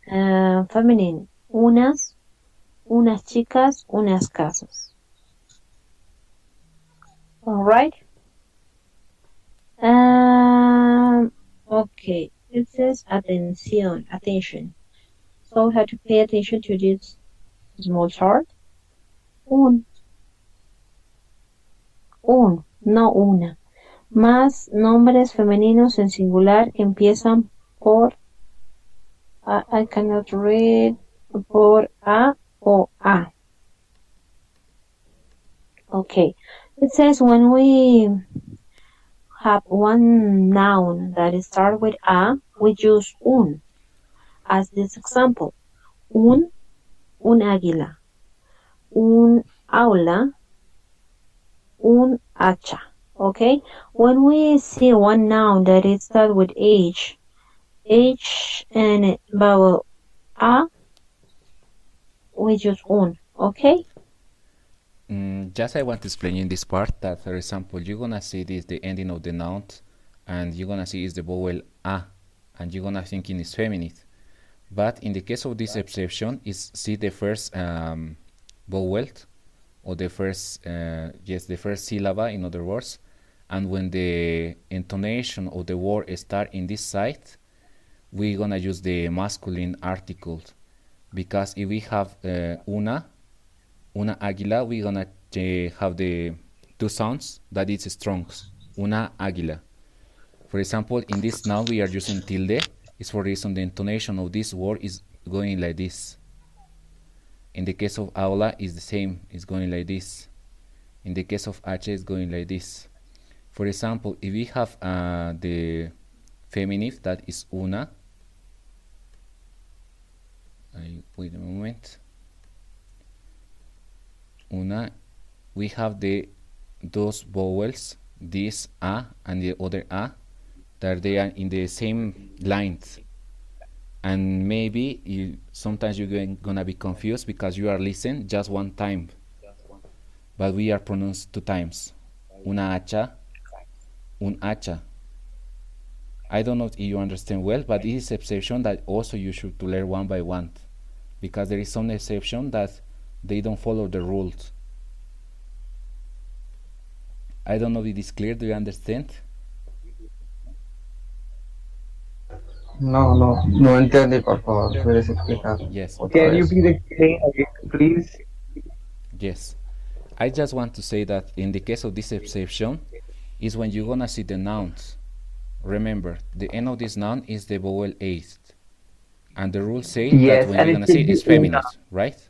Feminine, unas chicas, unas casas. Alright. Okay, it says attention. So we have to pay attention to this small chart. Un, no una. Más nombres femeninos en singular que empiezan por I cannot read, por a o a. Okay, it says when we have one noun that starts with a, we use un. As this example, un águila, un aula, un hacha. Okay, when we see one noun that is starts with H and vowel a, we use un. Okay. Just I want to explain in this part that, for example, you're gonna see this the ending of the noun, and you're gonna see is the vowel a, and you're gonna think it's feminine. But in the case of this exception, is see the first vowel or the first the first syllable, in other words, and when the intonation of the word start in this side, we're gonna use the masculine article, because if we have una águila, we're gonna have the two sounds that is strong. Una águila. For example, in this noun we are using tilde. It's for reason the intonation of this word is going like this. In the case of aula, is the same. It's going like this. In the case of h, it's going like this. For example, if we have the feminine, that is una. Wait a moment. Una, we have those vowels, this a and the other a, that they are in the same lines, and maybe sometimes you're gonna be confused because you are listening just one time, but we are pronounced two times. Una hacha, un hacha. I don't know if you understand well, but this is exception that also you should to learn one by one, because there is some exception that they don't follow the rules. I don't know if it is clear. Do you understand? No entendí, por favor. ¿Puedes explicar? Yes. Can you please explain again, please? Yes. I just want to say that in the case of this exception is when you're gonna see the nouns. Remember, the end of this noun is the vowel eighth, and the rules say that when you're gonna see it, it's feminine, right?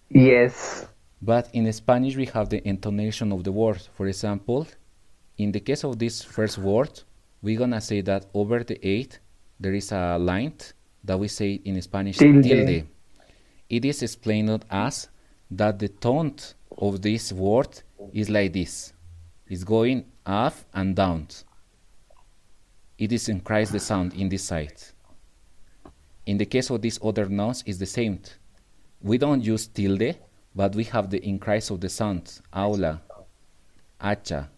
Yes. But in Spanish we have the intonation of the word. For example, in the case of this first word, we're gonna say that over the eighth there is a line that we say in Spanish tilde. It is explained as that the tone of this word is like this. It's going up and down. It is increase the sound in this side. In the case of these other nouns, it's the same. We don't use tilde, but we have the increase of the sound. Aula, hacha.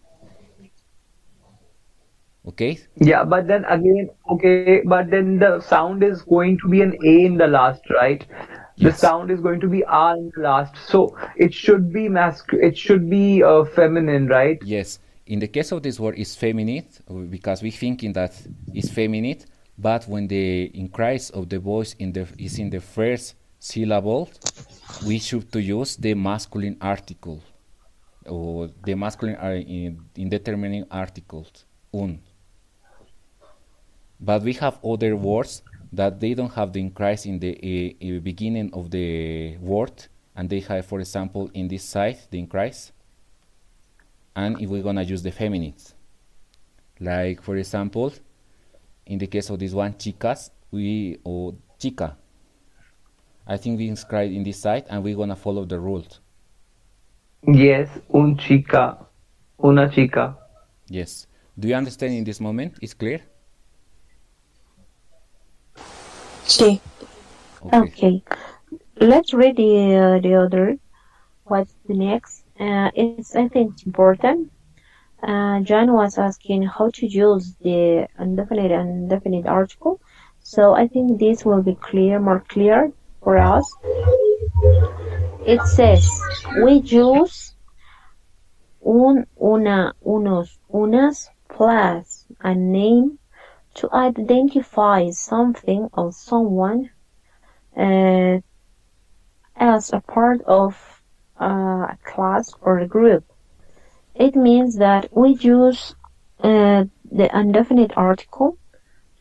Okay? Yeah, but then again, okay, but then the sound is going to be an A in the last, right? The Yes. sound is going to be R in the last. So it should be it should be feminine, right? Yes. In the case of this word, it's feminine because we thinking that it's feminine, but when the increase of the voice is in the first syllable, we should to use the masculine article or the masculine indeterminate article, un. But we have other words that they don't have the increase in the beginning of the word, and they have, for example, in this side, the increase. And if we're gonna use the feminines, like for example, in the case of this one, chicas, or chica. I think we inscribe in this side, and we're gonna follow the rules. Yes, un chica, una chica. Yes. Do you understand in this moment? It's clear? Sí. Okay. Let's read the other. What's the next? I think it's important. John was asking how to use the indefinite and indefinite article. So I think this will be more clear for us. It says we use un, una, unos, unas plus a name to identify something or someone as a part of a class or a group. It means that we use the indefinite article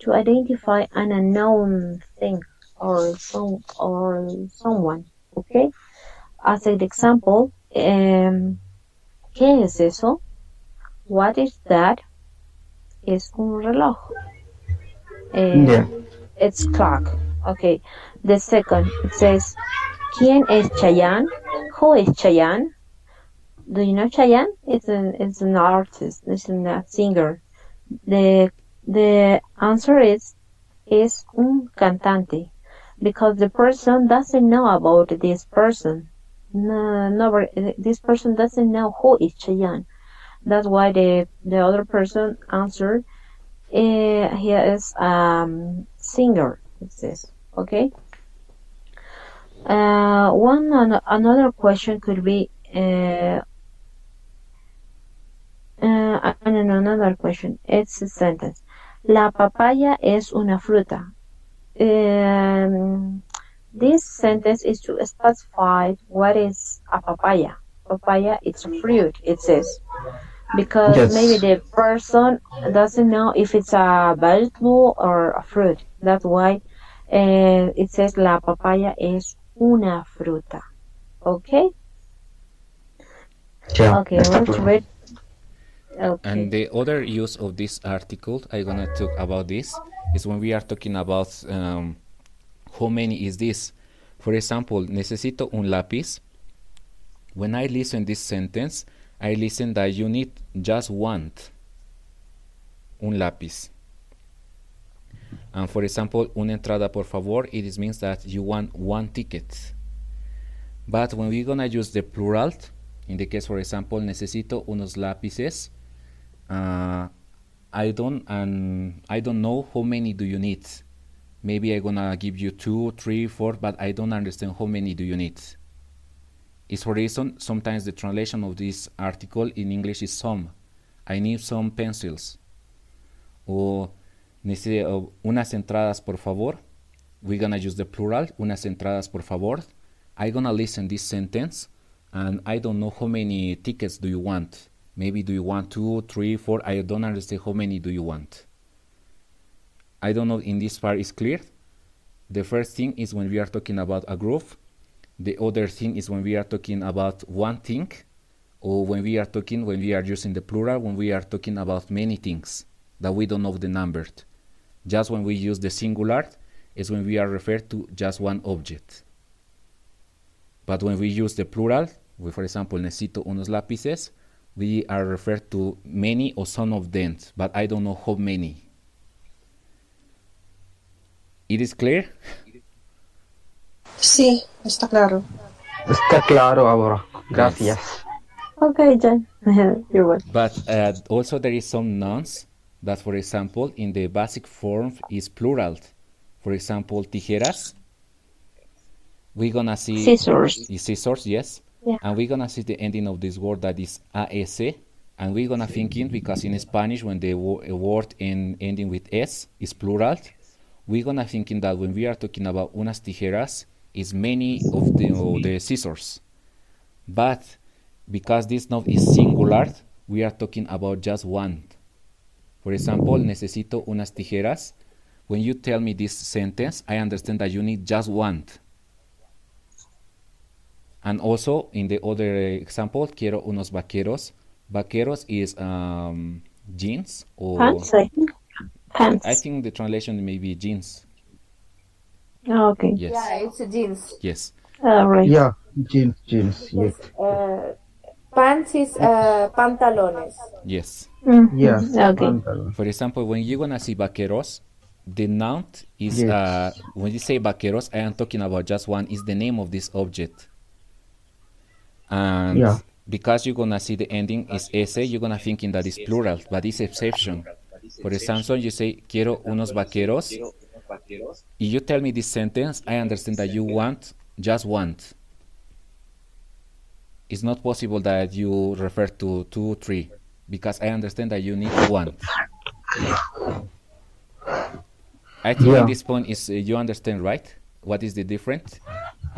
to identify an unknown thing or someone. Okay. As an example, ¿qué es eso? What is that? Es un reloj. Yeah. It's clock. Okay. The second, it says, ¿quién es Chayanne? Who is Chayanne? Do you know Chayanne? It's an artist. It's a singer. The answer is un cantante, because the person doesn't know about this person. No, this person doesn't know who is Chayanne. That's why the other person answered, he is singer. It says, okay. Another question could be another question. It's a sentence. La papaya es una fruta. This sentence is to specify what is a papaya. Papaya, it's a fruit, it says. Because Yes. maybe the person doesn't know if it's a vegetable or a fruit. That's why it says la papaya es una fruta. Okay? Yeah. Okay, let's read. Okay. And the other use of this article, I'm gonna talk about this, is when we are talking about how many is this. For example, necesito un lápiz. When I listen this sentence, I listen that you need just one, un lápiz. And for example, una entrada por favor, it means that you want one ticket. But when we're gonna use the plural, in the case, for example, necesito unos lápices, I don't know how many do you need. Maybe I'm gonna give you 2, 3, 4, but I don't understand how many do you need. It's for reason sometimes the translation of this article in English is some. I need some pencils. O necesito unas entradas por favor. We're gonna use the plural, unas entradas por favor. I'm gonna listen this sentence and I don't know how many tickets do you want. Maybe do you want 2, 3, 4? I don't understand how many do you want. I don't know in this part is clear. The first thing is when we are talking about a group. The other thing is when we are talking about one thing, or when we are using the plural, when we are talking about many things that we don't know the number. Just when we use the singular is when we are referred to just one object. But when we use the plural, for example, necesito unos lápices, we are referred to many or some of them, but I don't know how many. It is clear? Sí, está claro. Está claro ahora. Gracias. Okay, John. You're welcome. But also there is some nouns that, for example, in the basic form is plural. For example, tijeras. We're gonna see scissors, yes. Yeah. And we're gonna see the ending of this word that is AS. And we're gonna thinking, because in Spanish, when the word ending with S is plural, we're gonna thinking that when we are talking about unas tijeras, is many of the scissors. But because this noun is singular, we are talking about just one. For example, necesito unas tijeras. When you tell me this sentence, I understand that you need just one. And also, in the other example, quiero unos vaqueros. Vaqueros is jeans or Pants, I think. Pants. I think the translation may be jeans. Oh, okay. Yes. Yeah, it's jeans. Yes. Right. Yeah, jeans, yes. Pants is pantalones. Yes. Mhm. Yeah. Okay. Pantalon. For example, when you're gonna see vaqueros, the noun is Yes. when you say vaqueros, I am talking about just one. Is the name of this object. And Yeah. because you're gonna see the ending is ese, you're gonna thinking that is plural, but it's exception. For example, you say quiero unos vaqueros. If you tell me this sentence, I understand that you want just want. It's not possible that you refer to 2, 3, because I understand that you need one. I think in this point is you understand, right? What is the difference?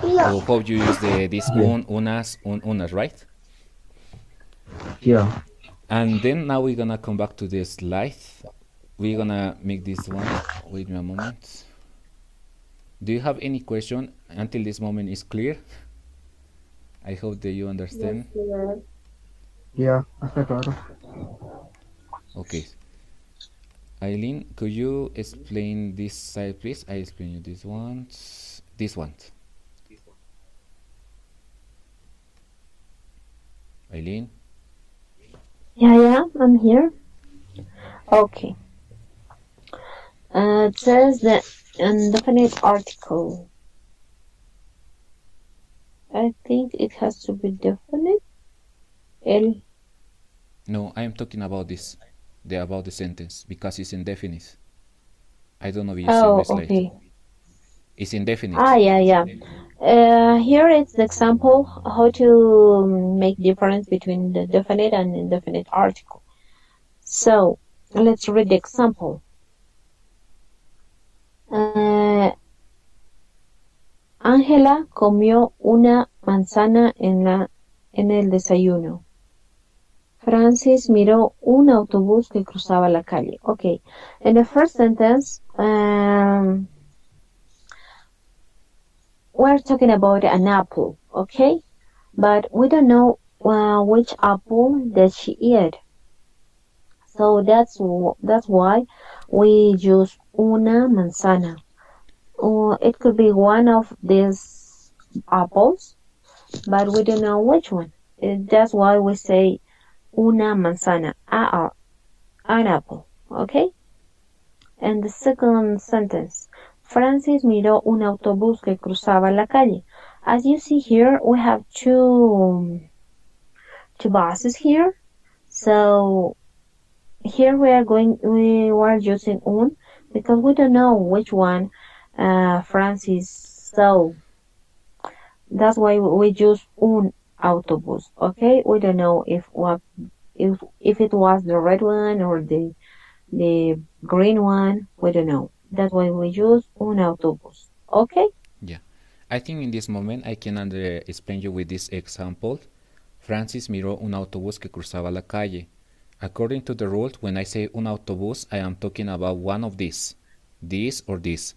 Or how you use this unas, unas, right? Yeah. And then now we're gonna come back to the slide. We're gonna make this one. Wait me a moment. Do you have any question until this moment is clear? I hope that you understand. Yeah. Está claro. Okay. Eileen, could you explain this side, please? I explain you this one. This one. Eileen? Yeah, I'm here. Okay. It says the indefinite article. I think it has to be definite. No, I am talking about this. About the sentence, because it's indefinite. I don't know if you see my slide. Okay. It's indefinite. Yeah. Here is the example how to make difference between the definite and indefinite article. So let's read the example. Ángela comió una manzana en el desayuno. Francis miró un autobús que cruzaba la calle. Okay. In the first sentence, we're talking about an apple, okay? But we don't know which apple that she eat. So that's why we use una manzana. It could be one of these apples, but we don't know which one. That's why we say una manzana, an apple, okay? And the second sentence, Francis miró un autobús que cruzaba la calle. As you see here, we have two buses here. So here we are using un because we don't know which one Francis saw. That's why we use un autobús, okay? We don't know if it was the red one or the green one. We don't know. That's why we use un autobús, okay? Yeah. I think in this moment I can explain you with this example. Francis miró un autobús que cruzaba la calle. According to the rule, when I say un autobús, I am talking about one of these, this or this.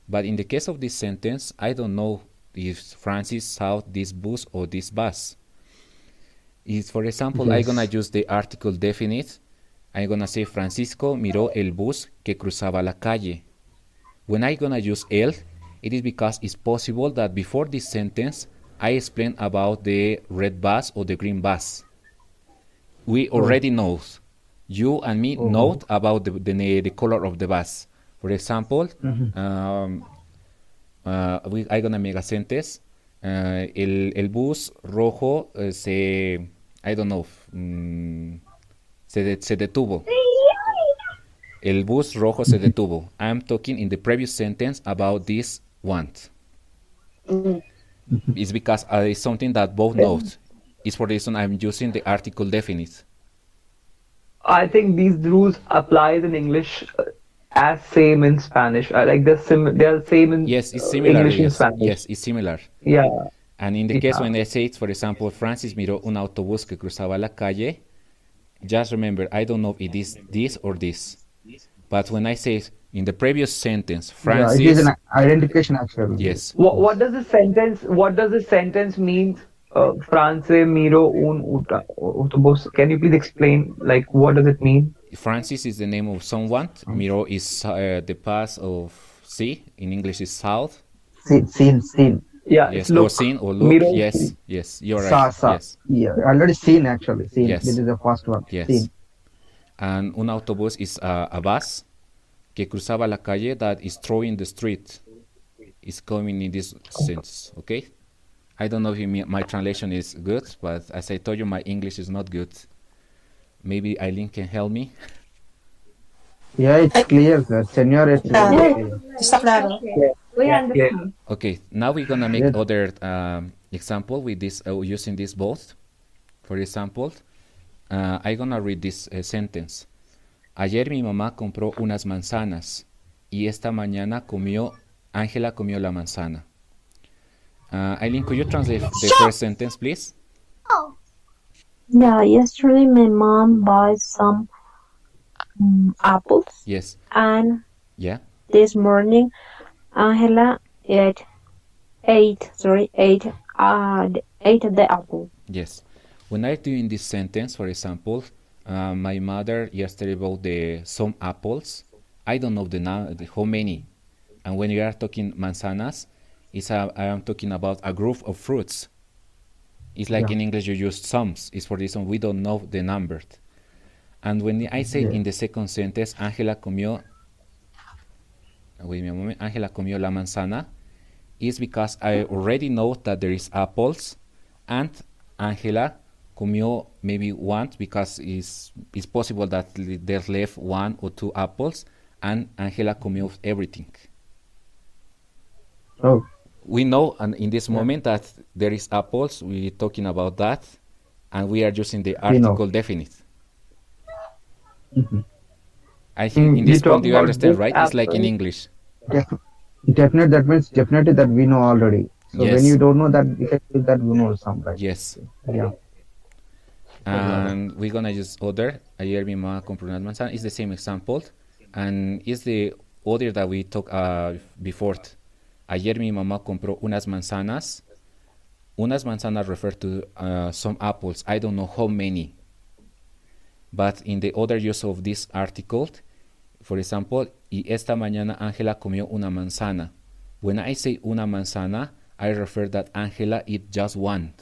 But in the case of this sentence, I don't know if Francis saw this bus or this bus. If, for example, I'm gonna use the article definite, I'm gonna say Francisco miró el bus que cruzaba la calle. When I'm gonna use el, it is because it's possible that before this sentence, I explain about the red bus or the green bus. We already know. You and me know about the color of the bus. For For example, Mhm. I'm gonna make a sentence. El bus rojo I don't know, se detuvo. El bus rojo se detuvo. I'm talking in the previous sentence about this want. It's because it's something that both knows. It's for the reason I'm using the article definite. I think these rules applies in English as same in Spanish. Like they're same in Yes, it's similar. English and Yes, Spanish. yes, it's similar. Yeah, And in the case yeah. when I say it, for example, Francis miró un autobús que cruzaba la calle, just remember, I don't know if it is this or this. But when I say in the previous sentence, Yeah, it is Francis, an identification actually. yes, What does the sentence? What does the sentence mean? France miro un autobús. Can you please explain? Like, what does it mean? Francis is the name of someone. Miro is the path of sea. In English is south. Seen. Yeah, it's Yes, or look. seen or look. Miro. Yes, yes, you're right. Sa. Yes, Yeah, already seen actually. Seen. Yes. This is the first one. yes. Seen. And un autobús is a bus que cruzaba la calle that is throwing the street. Is coming in this sense, okay? I don't know if my translation is good, but as I told you, my English is not good. Maybe Eileen can help me. Yeah, it's clear, sir. Senor, it's really clear. Está claro. We Yeah. understand. Okay, now we're gonna make Yes. other example with this using this both. For example, I'm gonna read this sentence. Ayer mi mamá compró unas manzanas y esta mañana Ángela comió la manzana. Eileen, could you translate the first sentence, please? Yeah, yesterday my mom bought some apples, Yes. and Yeah. this morning Angela ate the apple. Yes. When I'm doing this sentence, for example, my mother yesterday bought some apples. I don't know how many. And when you are talking manzanas, I am talking about a group of fruits. It's like in English you use sums. It's for this one we don't know the number. And when I say in the second sentence, Ángela comió la manzana, is because I already know that there is apples, and Ángela comió maybe one because it's possible that there's left one or two apples, and Ángela comió everything. Oh, We know in this moment that there is apples, we're talking about that, and we are using the article definite. I think in We this point talk you about understand, this right? It's like in apple. English. definite. That means definitely that we know already. So Yes. when you don't know that, we can use that we know some, right? Yes. Yeah. And we're gonna use other. Ayer mi mamá compró unas manzanas. It's the same example, and it's the other that we talked before. Ayer mi mamá compró unas manzanas. Unas manzanas refer to some apples. I don't know how many. But in the other use of this article, for example, y esta mañana Ángela comió una manzana. When I say una manzana, I refer that Ángela eat just one.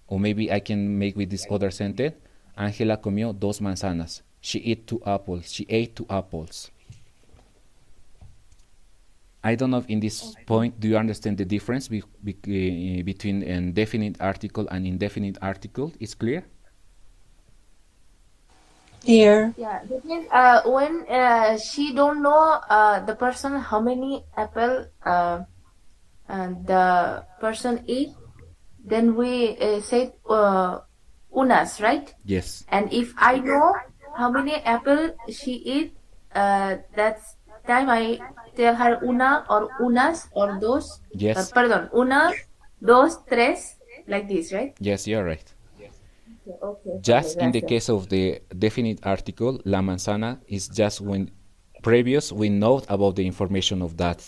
Or maybe I can make with this other sentence, Ángela comió dos manzanas. She ate two apples. She ate two apples. I don't know if in this point, do you understand the difference between an definite article and indefinite article? It's clear? Here. Yeah, that means when she don't know the person how many apple the person eat, then we say unas, right? Yes. And if I know how many apple she eat, that's time I tell her una or unas or dos. Yes. Pardon, una, dos, tres, like this, right? Yes, you're right. Okay. Just in the case of the definite article, la manzana is just when previous we know about the information of that.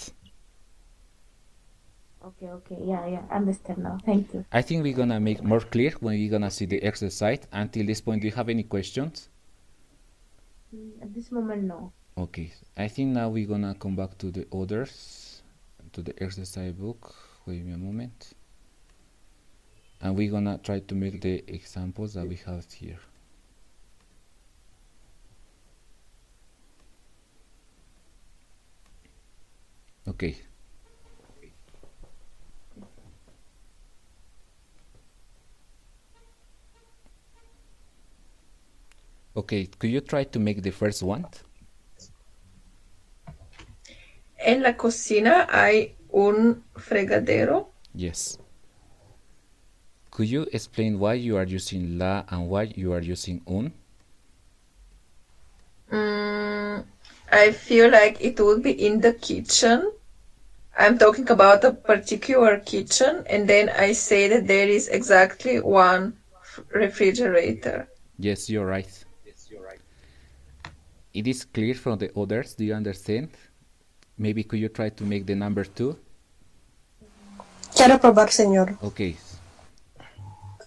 Okay, yeah, understand now. Thank you. I think we're gonna make more clear when we're gonna see the exercise. Until this point, do you have any questions? At this moment, no. Okay, I think now we're gonna come back to the others, to the exercise book. Wait me a moment. And we're gonna try to make the examples that we have here. Okay. Okay, could you try to make the first one? En la cocina hay un fregadero. Yes. Could you explain why you are using la and why you are using un? I feel like it would be in the kitchen. I'm talking about a particular kitchen, and then I say that there is exactly one refrigerator. Yes, you're right. It is clear from the others. Do you understand? Maybe could you try to make the number 2? Quiero probar, señor. Okay.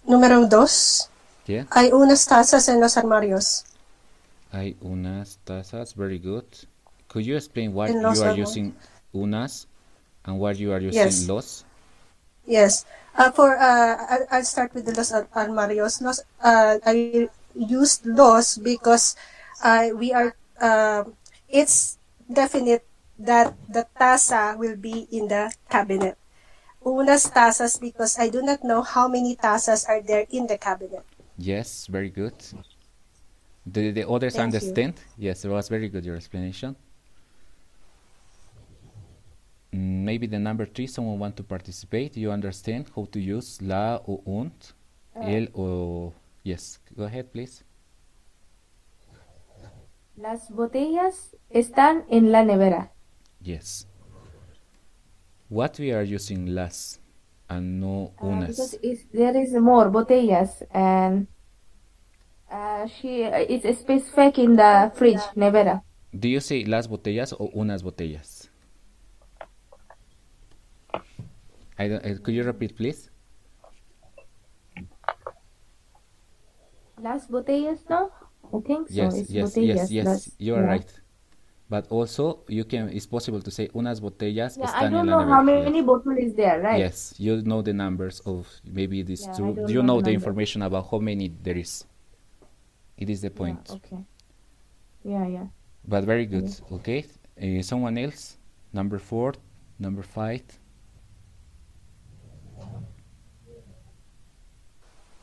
Número 2. Yeah. Hay unas tazas en los armarios. Hay unas tazas. Very good. Could you explain why En los you are armarios. using unas and why you are using Yes. los? Yes. I'll start with the los armarios. I used los because it's definite that the taza will be in the cabinet. Unas tazas because I do not know how many tazas are there in the cabinet. Yes, very good. The others Thank understand? Yes, it was very good, your explanation. Maybe the number 3, someone want to participate. You understand how to use la o und, el o... Yes, go ahead, please. Las botellas están en la nevera. Yes. What we are using las and no unas? Because there is more botellas and it's specific in the fridge, nevera. Do you say las botellas o unas botellas? Could you repeat, please? Las botellas, no? I think so. Yes, It's yes, botellas. yes, you are yeah. right. But also, it's possible to say unas botellas Yeah, están I en don't la know how nevera. many bottles is there, right? Yes, you know the numbers of maybe these Yeah, I two. don't You know know the numbers. information about how many there is. It is the point. Yeah, okay. Yeah. But very good. Okay. Someone else? Number 4, number 5.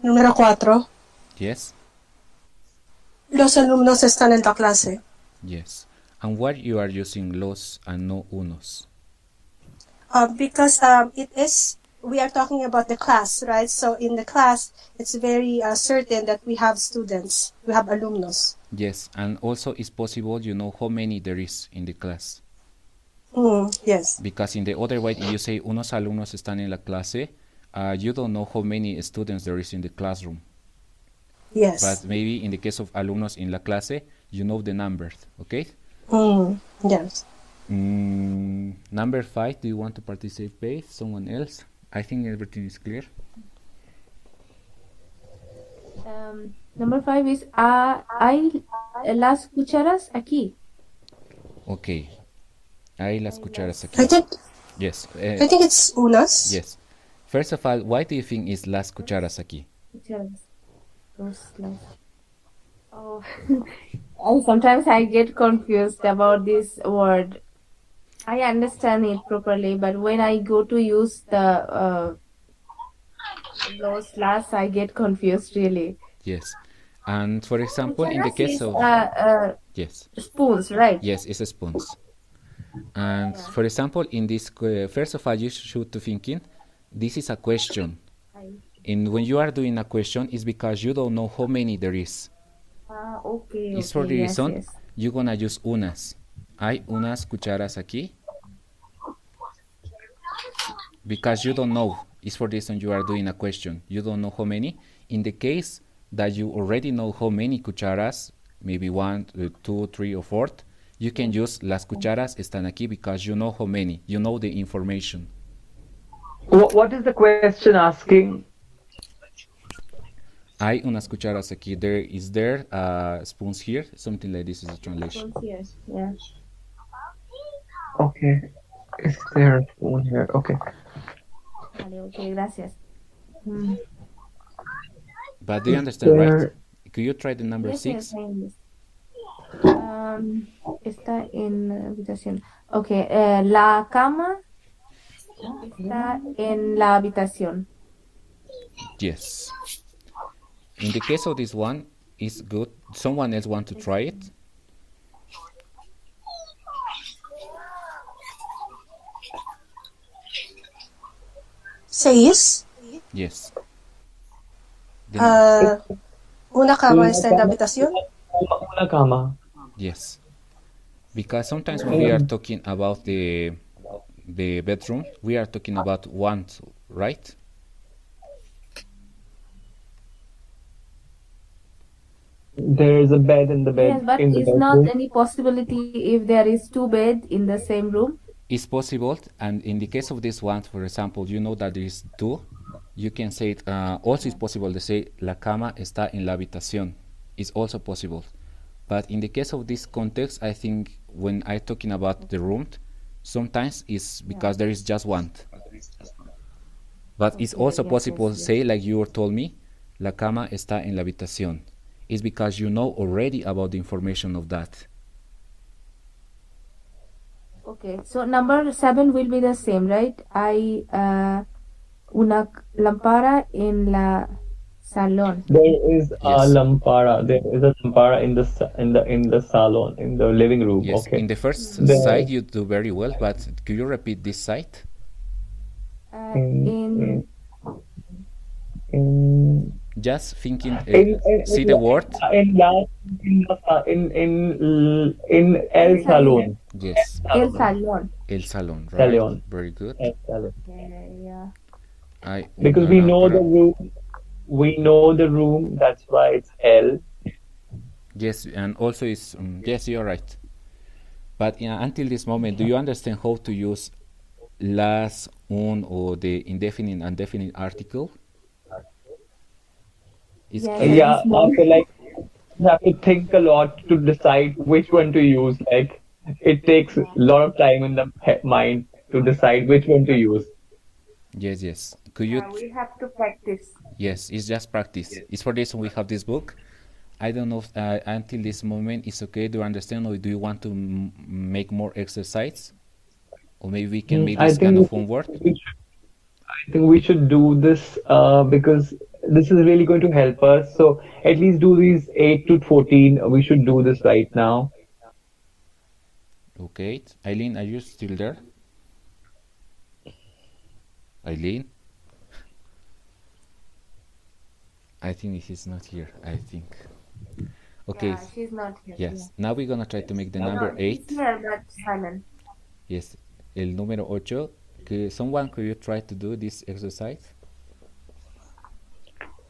Número 4. Yes. Los alumnos están en la clase. Yes. And why you are using los and no unos? Because we are talking about the class, right? So in the class, it's very certain that we have students, we have alumnos. Yes, and also it's possible you know how many there is in the class. Yes. Because in the other way, you say unos alumnos están en la clase, you don't know how many students there is in the classroom. Yes. But maybe in the case of alumnos in la clase, you know the numbers, okay? Yes. Number 5, do you want to participate? Someone else? I think everything is clear. Number 5 is hay las cucharas aquí. Okay. Hay las cucharas aquí. I think Yes. I think it's unas. Yes. First of all, why do you think is las cucharas aquí? Cucharas. Oh, sometimes I get confused about this word. I understand it properly, but when I go to use the those last, I get confused really. Yes. And for example, in the Cucharas case is, of yes, spoons, right? yes, it's a spoons. And for example, in this, first of all, you should to thinking, this is a question. And when you are doing a question, it's because you don't know how many there is. Okay. It's for the Yes, reason yes. you're gonna use unas. Hay unas cucharas aquí. Because you don't know. It's for the reason you are doing a question. You don't know how many. In the case that you already know how many cucharas, maybe 1, 2, 3, or 4, you can use las cucharas están aquí because you know how many. You know the information. What is the question asking? Hay unas cucharas aquí. Is there spoons here? Something like this is a translation. Spoons, yes. Yeah. Okay. Is there a spoon here? Okay. Vale, okay, gracias. But do you understand, right? There- Could you try the number Yes, 6? yes, I understand. Está en habitación. Okay, la cama está en la habitación. Yes. In the case of this one, it's good. Someone else want to try it? Says, Yes. The una cama está en la habitación. Una cama. yes. Because sometimes when we are talking about the bedroom, we are talking about one, right? There is a bed in the bed. Yes, but in the is bedroom. not any possibility if there is two beds in the same room? It's possible, and in the case of this one, for example, you know that there is two. You can say it. Also, it's possible to say la cama está en la habitación. It's also possible, but in the case of this context, I think when I'm talking about the room, sometimes it's because there is just one. But it's also possible to say, like you told me, la cama está en la habitación. It's because you know already about the information of that. Okay, so number 7 will be the same, right? Hay una lámpara en la salón. There is a Yes. lampara. There is a lampara in the salon, in the living room. Yes. Okay. In the first There- side, you do very well, but could you repeat this side? In Just thinking, in see the word? in el salón. Yes. el salón. El salón, right? Salón. Very good. El salón. Yeah. Hay Because una we know the lámpara. room. We know the room. That's why it's L. Yes, and also is yes, you're right. But until this moment, do you understand how to use las, un, or the indefinite and definite article? It's Yes, clear. Yeah, small. I feel like you have to think a lot to decide which one to use. Like it takes a lot of time in the mind to decide which one to use. Yes, yes. Could you? We have to practice. Yes, it's just practice. It's for this we have this book. I don't know if until this moment it's okay. Do you understand, or do you want to make more exercise, or maybe we can make I this think kind we of homework? I think we should do this because this is really going to help us. So at least do these 8 to 14. We should do this right now. Okay, Eileen, are you still there? Eileen? I think she's not here. I think. Okay. Yeah, she's not here. Yes. Now we're gonna try to make the number No, 8. she's here, but silent. Yes. El número 8. Could you try to do this exercise?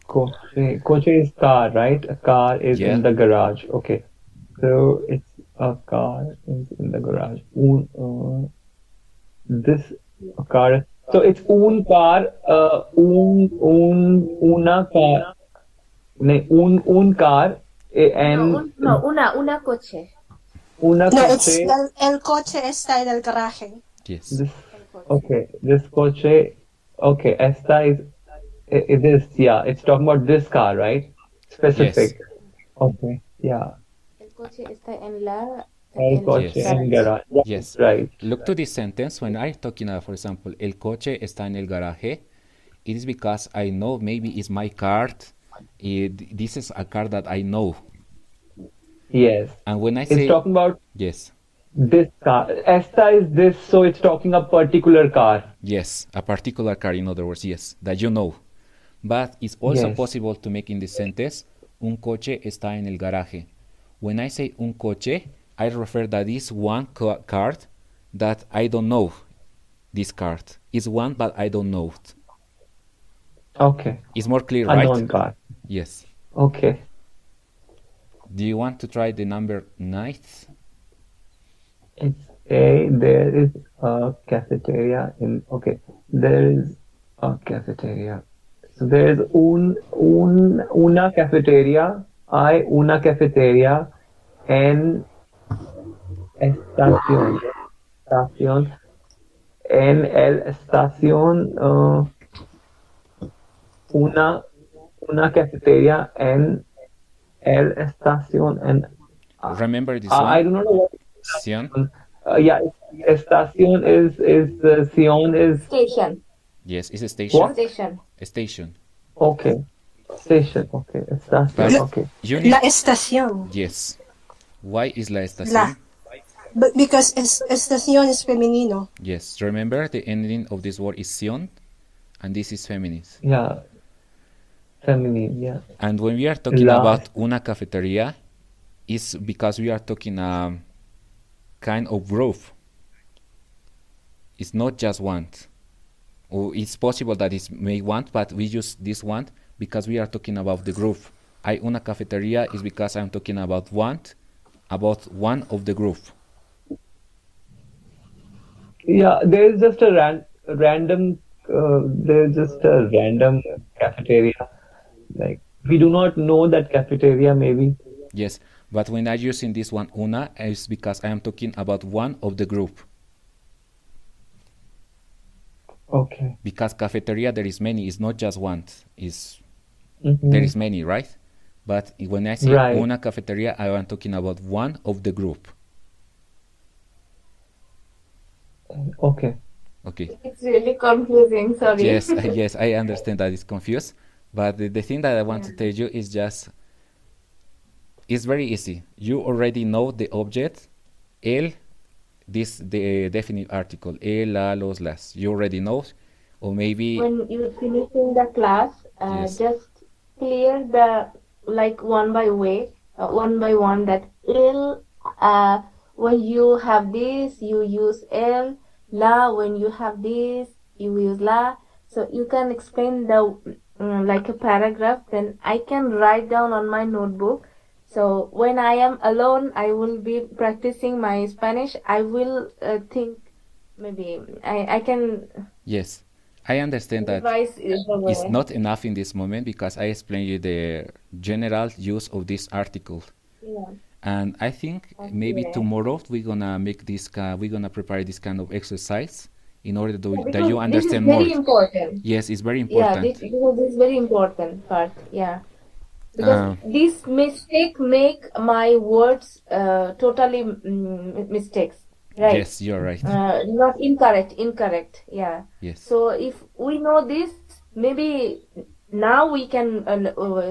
Coche is car, right? A car is Yeah. in the garage. Okay. So it's a car is in the garage. This car is, so it's un car, una car, un car, and Una coche. una No, it's coche. el coche está en el garaje. Yes. This, okay, this coche. Okay, esta is this. Yeah, it's talking about this car, right? Specific. Okay. Yeah. El coche está en la. El coche Yes. and garage. Yeah, Yes. right. Look to this sentence. When I'm talking about, for example, el coche está en el garaje, it is because I know maybe it's my car. This is a car that I know. Yes. And when I It's say talking about yes, this car. Esta is this, so it's talking a particular car. yes, a particular car, in other words, yes, that you know. But it's also Yes. possible to make in this sentence, un coche está en el garaje. When I say un coche, I refer that is one card that I don't know. This card is one, but I don't know it. Okay. It's more clear, right? Unknown car. Yes. Okay. Do you want to try the number 9? It's a, there is a cafeteria in, okay. There is a cafeteria. So there is una cafeteria, una cafeteria, en estación, en el estación, una cafeteria en el estación, and Remember this I one? do not know what Sion? Yeah, estación is Sion is Station. Yes, it's a station. what? Station. A station. Okay, station. Okay, estación. But Okay. you need. La estación. Yes. Why is la La. estación? Because estación is femenino. Yes. Remember the ending of this word is sion, and this is feminine. Yeah, feminine. Yeah. And when we are talking La. about una cafeteria, it's because we are talking kind of group. It's not just one. Or it's possible that it's may want, but we use this one because we are talking about the group. Hay una cafeteria is because I'm talking about one of the group. Yeah, there's just a random. There's just a random cafeteria. Like we do not know that cafeteria. Maybe. Yes, but when I'm using this one una, it's because I am talking about one of the group. Okay. Because cafeteria there is many, it's not just one. Is Mhm. there is many, right? But when I say Right. una cafeteria, I am talking about one of the group. Okay. Okay. It's really confusing. Sorry. Yes, yes, I understand that it's confused, but the thing that I want to tell you is just it's very easy. You already know the object, el, the definite article, el, la, los, las. You already know, or maybe When you're finishing the class, Yes. just clear the like one by one that il. When you have this, you use el. La. When you have this, you use la. So you can explain the like a paragraph. Then I can write down on my notebook. So when I am alone, I will be practicing my Spanish. I will think maybe I can yes, I understand that revise the it's way. not enough in this moment because I explained you the general use of this article. Yeah. And I think maybe Okay. tomorrow we're gonna make this. We're gonna prepare this kind of exercise in order that Because you this is understand more. very important. Yes, it's very Yeah, important. because this is very important part. Yeah, because Uh, this mistake make my words totally mistakes. Right. Yes, you're right. Not incorrect. Yeah. Yes. So if we know this, maybe now we can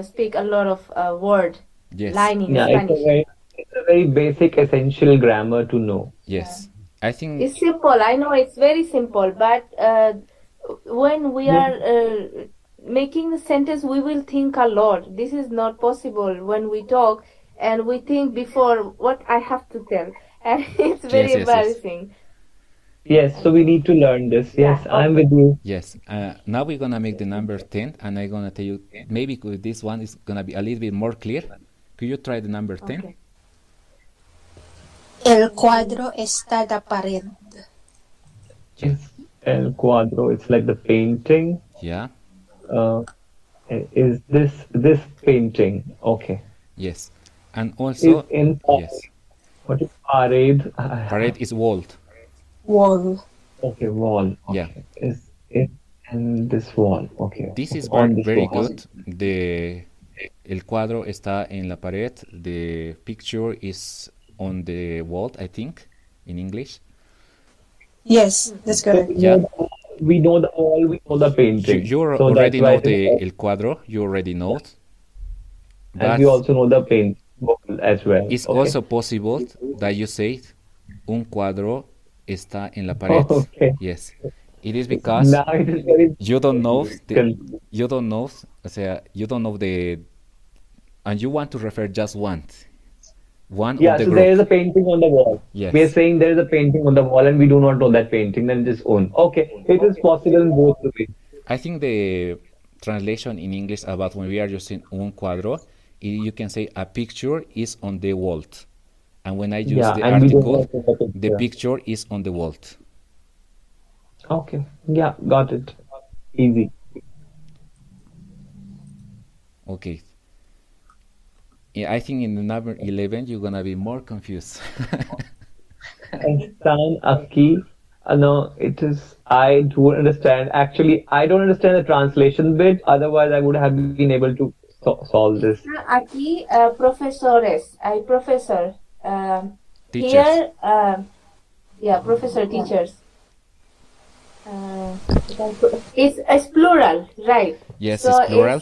speak a lot of word Yes. line in Yeah, Spanish. it's a very basic, essential grammar to know. Yes. I think It's simple. I know it's very simple, but when we are making the sentence, we will think a lot. This is not possible when we talk and we think before what I have to tell, and it's very Yes, yes, yes. embarrassing. Yes, so we need to learn this. Yes, Yeah, I'm with you. yes. Now we're gonna make the number 10, and I'm gonna tell you maybe this one is gonna be a little bit more clear. Could you try the number 10? Okay. El cuadro está la pared. Yes. El cuadro, it's like the painting. Yeah. Is this painting? Okay. Yes. And also, Is in yes, what is parade? parade is walled. Wall. Okay, wall. Okay. Yeah. Is it in this wall? Okay. This is On very, this very wall. good. El cuadro está en la pared. The picture is on the wall, I think, in English. Yes, that's So correct. Yeah. we know the wall, we know the painting. You So already that's why know it is el cuadro. You already know it. and we also know the paint wall as well. It's Okay. also possible that you say un cuadro está en la pared. Okay. Yes. It is because Now it is very you don't know difficult. you don't know, o sea, you don't know and you want to refer just one Yeah, of the so group. there is a painting on the wall. Yes. We are saying there is a painting on the wall and we do not know that painting, then just own. Okay, it is possible in both the ways. I think the translation in English about when we are using un cuadro, you can say a picture is on the wall. And when I use Yeah, the and we don't article, know the the picture. picture is on the wall. Okay, yeah, got it. Easy. Okay. Yeah, I think in the number 11 you're gonna be more confused. Están aquí. No, it is. I do understand. Actually, I don't understand the translation bit. Otherwise, I would have been able to solve this. Aquí, profesores, hay professor. Teachers. Here, Yeah, professor, teachers. It's plural, right? Yes, So it's plural.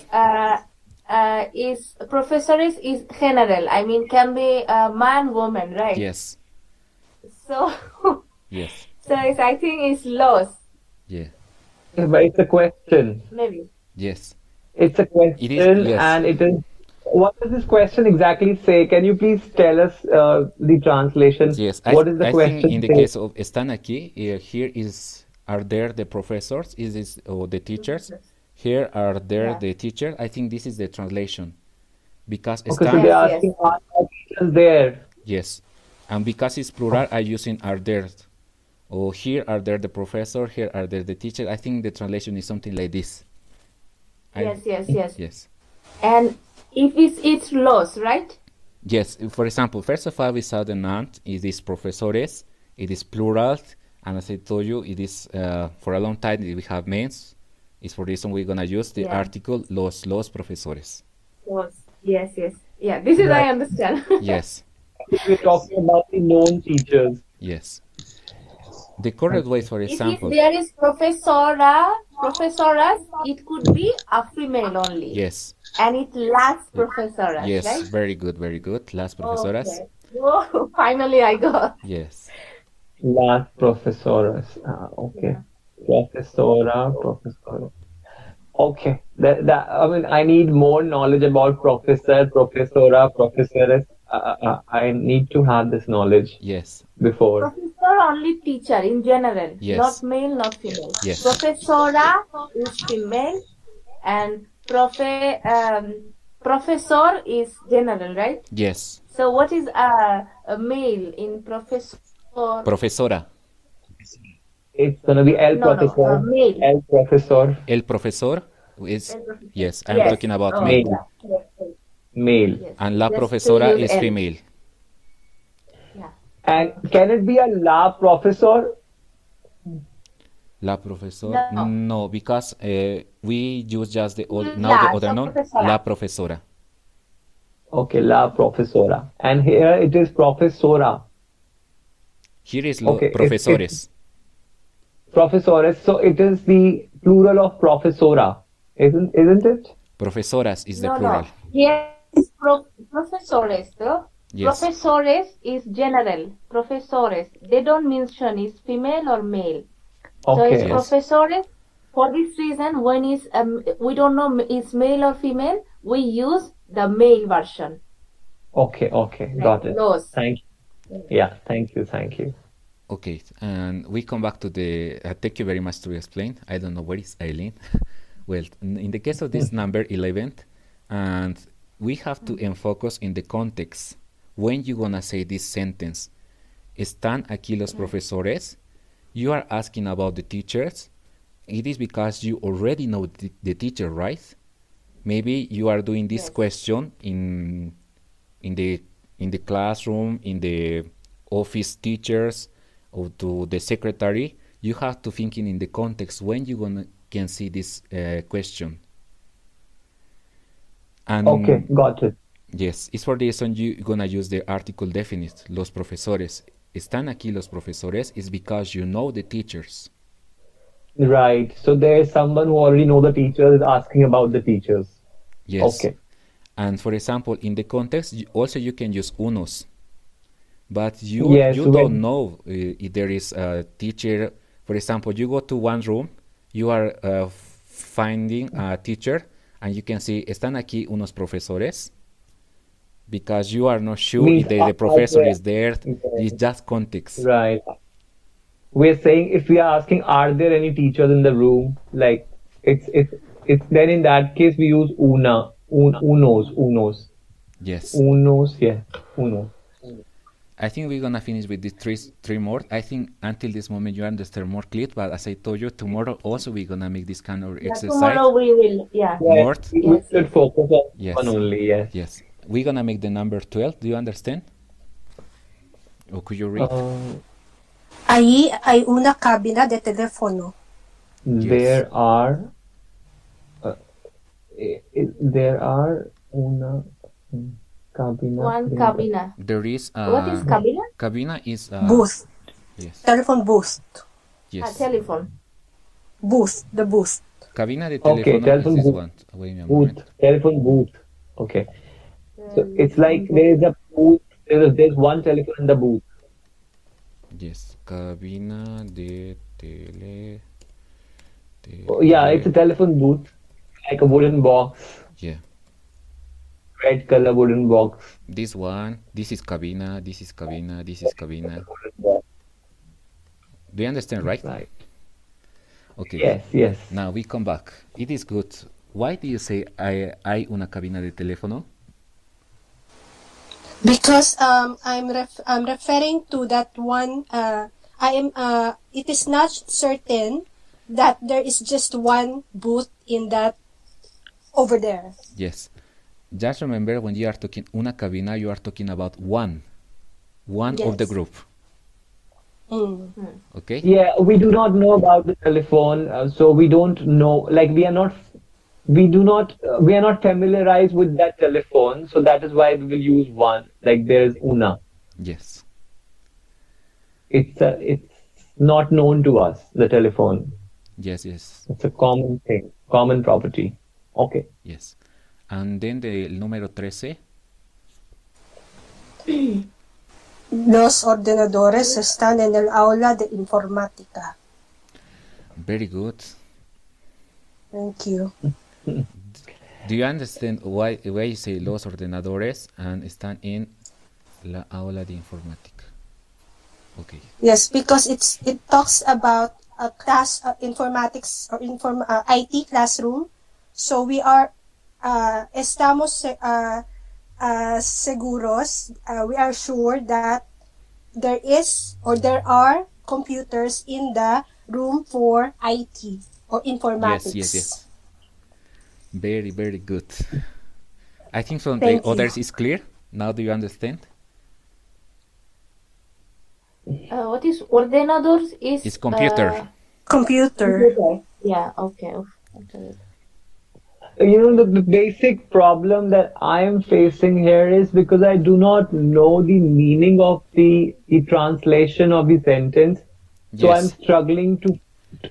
Is professores is general. I mean, can be man, woman, right? Yes. So Yes. so I think it's los. Yeah. But it's a question. Maybe. Yes. It's a It is. question, Yes. and it is. What does this question exactly say? Can you please tell us the translation? Yes. What is the I think in question the say? case of están aquí, here is are there the professors? Is this the teachers? Here are there the teachers. I think this is the translation because Okay, so están. they're asking, are teachers there? Yes, and because it's plural, I using are there. Or here are there the professor. Here are there the teacher. I think the translation is something like this. Yes. Yes. And if it's los, right? Yes. For example, first of all, we saw the noun. It is profesores. It is plural, and as I told you, it is for a long time we have names. It's for this reason we're gonna use the article los profesores. Los. Yes. Yeah, this is I understand. Yes. We're talking about the known teachers. Yes. The correct way, for example. If there is professoras, it could be a female only. Yes. And it lacks professoras, Yes, right? very good. Las profesoras. Okay. Oh, finally I got. Yes. Las profesoras. Okay. Profesora. Okay. I mean, I need more knowledge about professor, profesora, professores. I need to have this knowledge. Yes. Before. Professor only teacher in general. Yes. Not male, not female. Yes. Profesora is female and professor is general, right? Yes. So what is a male in professor? Profesora. It's gonna be el profesor. Male. El profesor. El profesor is yes. I'm talking about male. male. Male. Yes. And la Just profesora to use is el. female. Yeah. And can it be a la profesor? La profesor. No. No, because we use just the old now La, the other so noun. profesora. La profesora. Okay, la profesora. And here it is profesora. Here is Okay, profesores. Profesores. So it is the plural of profesora, isn't it? Profesoras is the No. plural. Yes, profesores, no? Yes. Profesores is general. Profesores. They don't mention is female or male. So Okay. it's Yes. profesores. For this reason, when is we don't know it's male or female, we use the male version. Okay. Got it. Los. Thank you. Yeah, thank you. Okay, and we come back to the. Thank you very much to explain. I don't know where is Eileen. Well, in the case of this number 11, and we have to focus in the context. When you gonna say this sentence, están aquí los profesores, you are asking about the teachers. It is because you already know the teacher, right? Maybe you are doing this question in the classroom, in the office teachers, or to the secretary. You have to think in the context when you can see this question. And Okay, got it. yes, it's for the reason you're gonna use the article definite. Los profesores. Están aquí los profesores is because you know the teachers. Right. So there's someone who already know the teachers is asking about the teachers. Yes. Okay. And for example, in the context, also you can use unos. But you don't know if there is a teacher. For example, you go to one room, you are finding a teacher, and you can see, están aquí unos profesores, because you are not sure if the professor is there. It's just context. Right. We're saying if we are asking, are there any teachers in the room? Like it's then in that case we use unos. Yes. Unos. I think we're gonna finish with these three more. I think until this moment you understand more clear, but as I told you, tomorrow also we're gonna make this kind of exercise. Tomorrow we will, More. We should focus on one only. Yes. We're gonna make the number 12. Do you understand? Or could you read? Ahí hay una cabina de teléfono. There are una cabina. one cabina. There is What is cabina? Cabina is Booth. Yes. Telephone booth. Yes. Telephone. Booth. The booth. Cabina de Okay, teléfono is telephone this booth. one. Wait a Booth. moment. Telephone booth. Okay. So it's like there is a booth. There's one telephone in the booth. Yes. Cabina de tele. Yeah, it's a telephone booth, like a wooden box, Yeah. red color wooden box. This one. This is cabina. This is cabina. This is cabina. Do you understand, right? Right. Okay. Yes, yes. Now we come back. It is good. Why do you say hay una cabina de teléfono? Because I'm referring to that one. It is not certain that there is just one booth in that over there. Yes. Just remember, when you are talking una cabina, you are talking about one of the Yes. group. Okay. Yeah, we do not know about the telephone, so we don't know. Like we are not familiarized with that telephone, so that is why we will use one. Like there is una. Yes. It's not known to us, the telephone. Yes. Yes. It's a common thing, common property. Okay. Yes. And then el número 13. Los ordenadores están en el aula de informática. Very good. Thank you. Do you understand why you say los ordenadores and están en la aula de informática? Okay. Yes, because it talks about a class informatics or IT classroom. So we are estamos seguros. We are sure that there is or there are computers in the room for IT or informatics. Yes. Very, very good. I think from Thank the you. others is clear. Now do you understand? What is ordenadores? It's computer. Computer. Yeah. Okay. Okay. You know, the basic problem that I am facing here is because I do not know the meaning of the translation of the sentence. So Yes.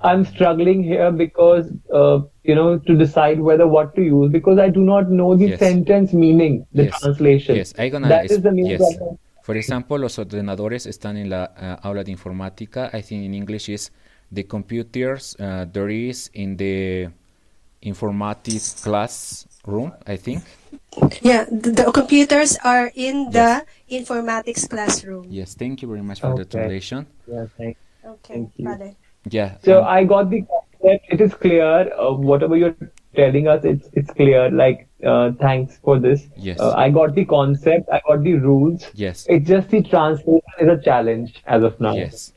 I'm struggling here because to decide what to use because I do not know the Yes. sentence meaning, the Yes. translation. Yes, I'm gonna That is the main yes. problem. For example, los ordenadores están en la aula de informática. I think in English is the computers there is in the informatics classroom, I think. Yeah, the computers are in the informatics classroom. Yes, thank you very much for the Okay. translation. Yeah, Okay, Thank you. got it. Yeah. So I got the concept. It is clear. Whatever you're telling us, it's clear. Like, thanks for this. Yes. I got the concept. I got the rules. Yes. It's just the translation is a challenge as of now. Yes.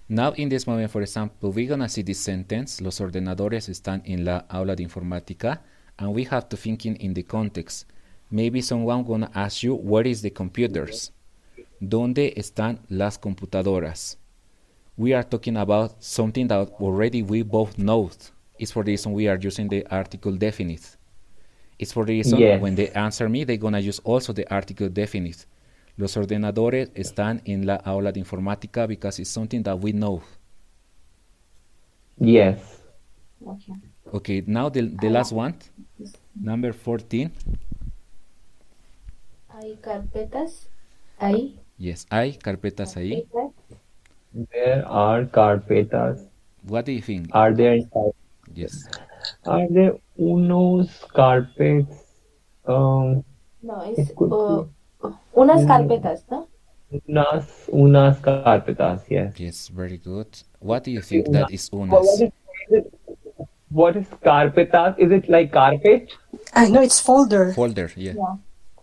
Now, in this moment, for example, we're gonna see this sentence. Los ordenadores están en la aula de informática, and we have to think in the context. Maybe someone gonna ask you, where is the computers? ¿Dónde están las computadoras? We are talking about something that already we both know. It's for the reason we are using the article definite. It's for the reason Yes. when they answer me, they're gonna use also the article definite. Los ordenadores están en la aula de informática because it's something that we know. Yes. Okay. Okay, now the last one, number 14. Hay carpetas. Hay Yes, hay carpetas ahí. carpetas. There are carpetas. What do you think? Are there inside? Yes. Are there unos carpets? No, es It could unas carpetas, ¿no? unas carpetas. Yes. Yes, very good. What do you think Una- that is What unas? what is carpetas? Is it like carpet? I know it's folder. Folder, yeah.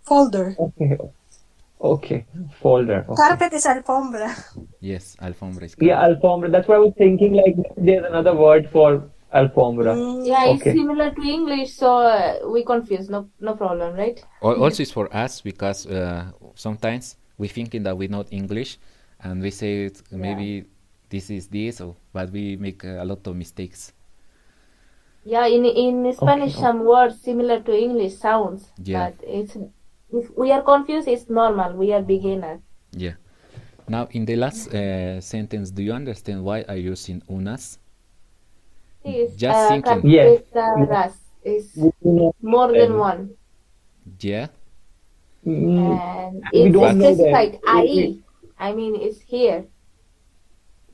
Folder. Okay. Okay. Folder. Okay. Carpet is alfombra. Yes, alfombra is Yeah, alfombra. That's what I was thinking. Like there's another word for alfombra. Yeah, it's Okay. similar to English, so we confuse. No problem, right? Also it's for us because sometimes we thinking that we know English and we say it, maybe this is this, but we make a lot of mistakes. Yeah, in Spanish, Okay. some words similar to English sounds, Yeah. but if we are confused, it's normal. We are beginners. Yeah. Now, in the last sentence, do you understand why I'm using unas? Is Just thinking. Yes. carpetas is We do not more know than them. one, Yeah. and We it's don't know them. specified ahí. I mean, it's here or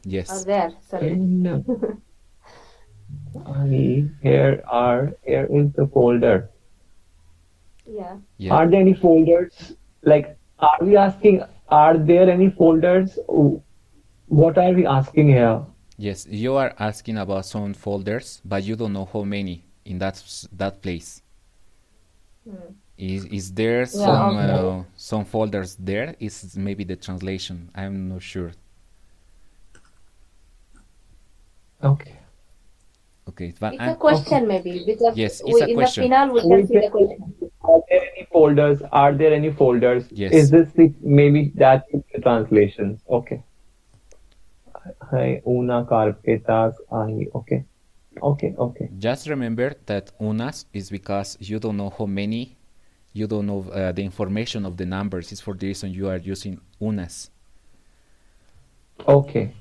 Yes. there. Sorry. No. Here is the folder. Yeah. Yeah. Are there any folders? Like, are we asking, are there any folders? What are we asking here? Yes. You are asking about some folders, but you don't know how many in that place. Is there some folders there? Is maybe the translation? I'm not sure. Okay. Okay. But It's a question maybe because yes, it's a in question. the final we can see the question. Are there any folders? Are there any folders? Yes. Is this maybe that is the translations? Okay. Hay una carpetas ahí. Okay. Okay. Just remember that unas is because you don't know how many, you don't know the information of the numbers. It's for the reason you are using unas. Okay.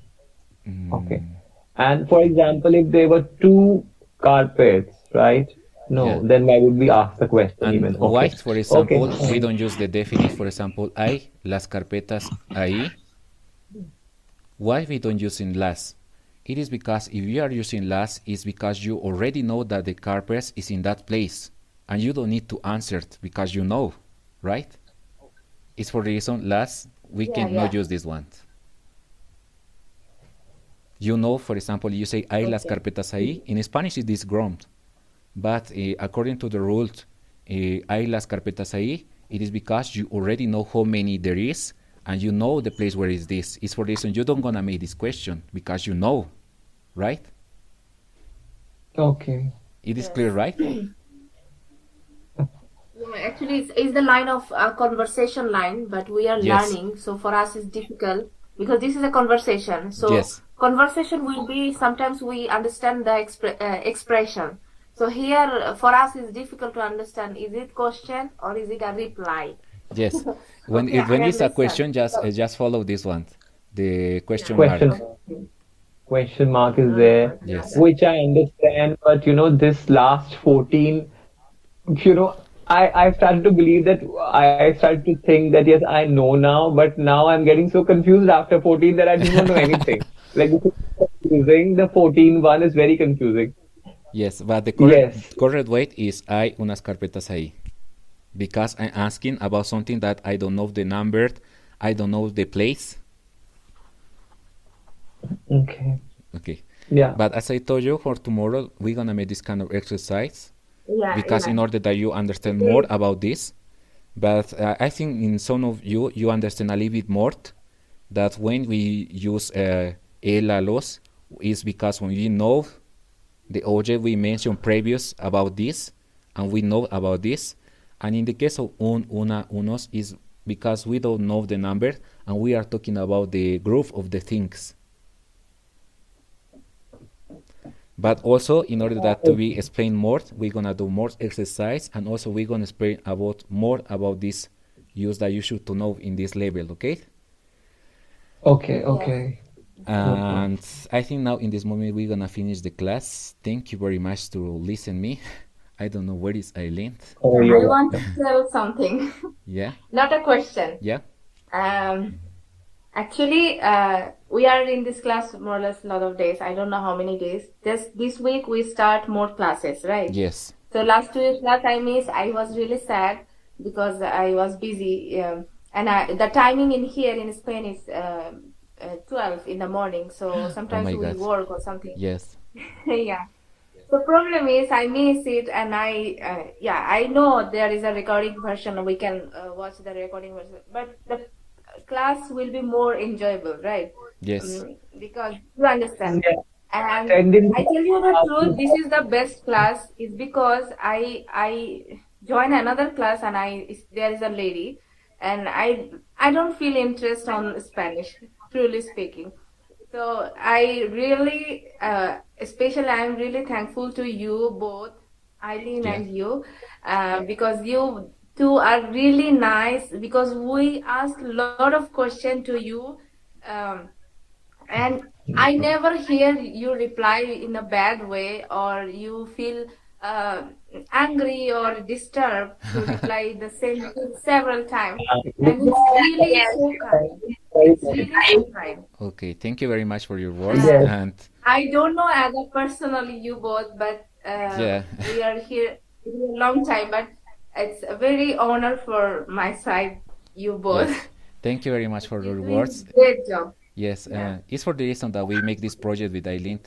And for example, if there were two carpets, right? No, Yeah. then why would we ask the question And even? why, Okay. for example, Okay. we don't use the definite, for example, hay las carpetas ahí. Why we don't use in las? It is because if you are using las, it's because you already know that the carpet is in that place, and you don't need to answer it because you know, right? It's for the reason las, we cannot use this one. You know, for example, you say hay las carpetas ahí. In Spanish, it is ground. But according to the rules, hay las carpetas ahí, it is because you already know how many there is, and you know the place where is this. It's for the reason you don't gonna make this question, because you know, right? Okay. It is clear, right? Actually, it's the line of conversation line, but we are learning, so for us it's difficult because this is a conversation. So conversation will be sometimes we understand the expression. So here for us it's difficult to understand, is it question or is it a reply? Yes. When it's a question, just follow this one, the question mark. Question mark is there, which I understand, but this last 14, I started to believe that I started to think that yes, I know now, but now I'm getting so confused after 14 that I don't know anything. Like, this is confusing. The 14 one is very confusing. Yes, but the correct way is hay unas carpetas ahí. Because I'm asking about something that I don't know the number, I don't know the place. Okay. Yeah. But as I told you, for tomorrow, we're going to make this kind of exercise. Because in order that you understand more about this. But I think in some of you understand a little bit more that when we use el a los is because when we know the object we mentioned previous about this, and we know about this. And in the case of una, unos is because we don't know the number and we are talking about the group of the things. But also, in order that to be explained more, we're gonna do more exercise, and also we're gonna explain more about this use that you should to know in this level, okay? Okay. And I think now in this moment we're gonna finish the class. Thank you very much to listen me. I don't know where is Eileen. I want to tell something. Yeah. Not a question. Yeah. Actually, we are in this class more or less a lot of days. I don't know how many days. This week we start more classes, right? Yes. So last 2 weeks class I missed. I was really sad because I was busy. And the timing in here in Spain is 12 in the morning. So sometimes we work or something. Yes. Yeah. The problem is I miss it, and I know there is a recording version. We can watch the recording version, but the class will be more enjoyable, right? Yes. Because you understand. And I tell you the truth, this is the best class. Is because I join another class and there is a lady, and I don't feel interest on Spanish, truly speaking. So I really, especially I'm really thankful to you both, Eileen and you, because you two are really nice, because we ask a lot of questions to you And I never hear you reply in a bad way, or you feel angry or disturbed to reply the same thing several times. And it's really so kind. It's really so kind. Okay, thank you very much for your words. Yes. And I don't know as a personally you both, but yeah, we are here a long time. But it's a very honor for my side, you both. yes, thank you very much for You're your doing words. great job. Yes, Yeah. it's for the reason that we make this project with Eileen,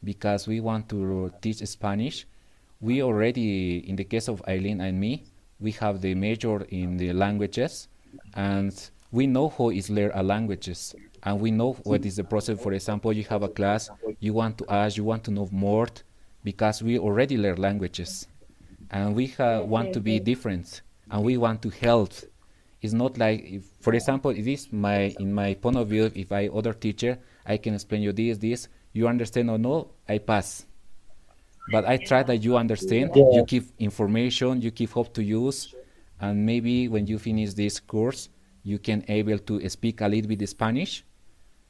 because we want to teach Spanish. We already, in the case of Eileen and me, we have the major in the languages, and we know how is learn a languages, and we know what is the process. For example, you have a class, you want to ask, you want to know more, because we already learn languages, and we want to be different, and we want to help. It's not like, if, for example, it is in my point of view, if I other teacher, I can explain you this, you understand or no, I pass. But I try that you understand, you give information, you give hope to use, and maybe when you finish this course, you can able to speak a little bit Spanish,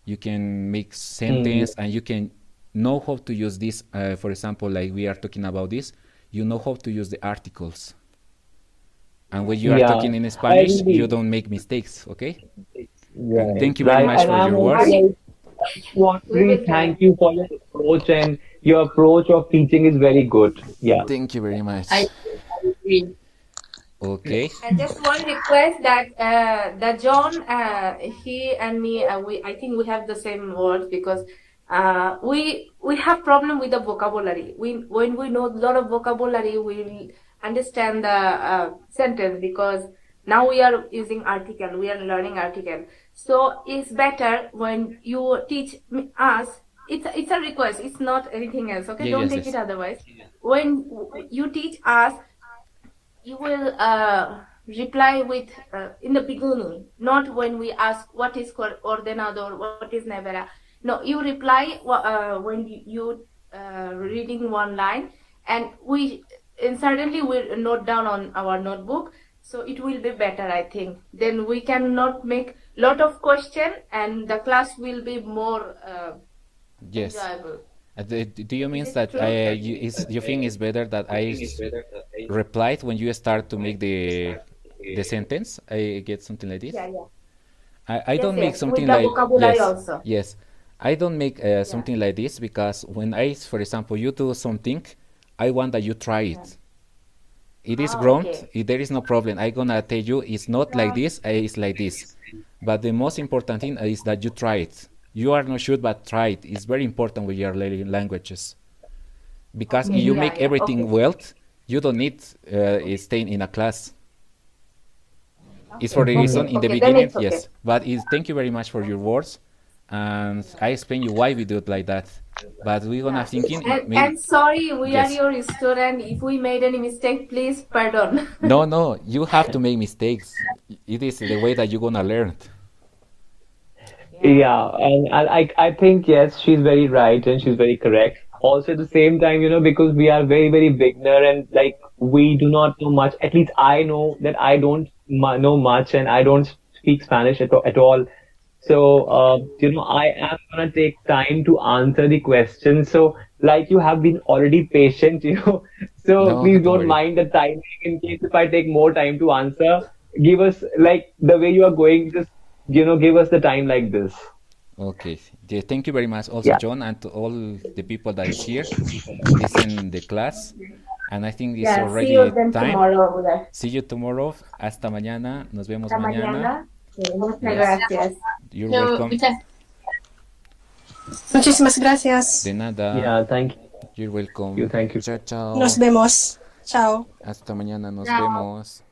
you can make sentence, and you can know how to use this, for example, like we are talking about this, you know how to use the articles. And when you are talking in Spanish, you don't make mistakes, okay? Yeah. And thank you very much And for I'm your also words. want to really thank you for your approach, and your approach of teaching is very good. Yeah. Thank you very much. I agree. Okay. And just one request that John, he and me, I think we have the same words, because we have problem with the vocabulary. When we know a lot of vocabulary, we understand the sentence, because now we are using article, we are learning article. So it's better when you teach us. It's a request. It's not anything else. Okay, don't take it otherwise. When you teach us, you will reply with in the beginning, not when we ask what is ordenador, what is nevera. No, you reply when you reading one line, and certainly we'll note down on our notebook. So it will be better, I think. Then we cannot make lot of question, and the class will be more enjoyable. Do you mean that you think it's better that I replied when you start to make the sentence? I get something like this. Yeah. I don't make something with the like vocabulary also. Yes. I don't make something like this, because when for example, you do something, I want that you try it. It is grown. Okay. There is no problem. I'm gonna tell you it's not like this. It's like this. But the most important thing is that you try it. You are not sure, but try it. It's very important when you are learning languages, because if you make everything well, you don't need staying in a class. It's for the reason in the beginning, yes. But thank you very much for your words, and I explain you why we do it like that. But we're gonna thinking. And sorry, we are your student. If we made any mistake, please pardon. No, you have to make mistakes. It is the way that you're gonna learn. Yeah, and I think yes, she's very right and she's very correct. Also at the same time, because we are very, very beginner, and like we do not know much. At least I know that I don't know much, and I don't speak Spanish at all. So, I am gonna take time to answer the question. So, like you have been already patient, so No, please don't don't worry. mind the time. In case if I take more time to answer, give us like the way you are going, just, give us the time like this. Okay. Yeah, thank you very much also, Yeah. John, and to all the people that is here listen the class. And I think it's already see you then time. tomorrow. See you tomorrow. Hasta mañana. Nos vemos Hasta mañana. Muchas Yes. gracias. You're No, welcome. Muchísimas gracias. De nada. Yeah, thank You're welcome. you. Thank you. Chao, chao. Nos vemos. Chao. Hasta mañana. Nos Chao. vemos.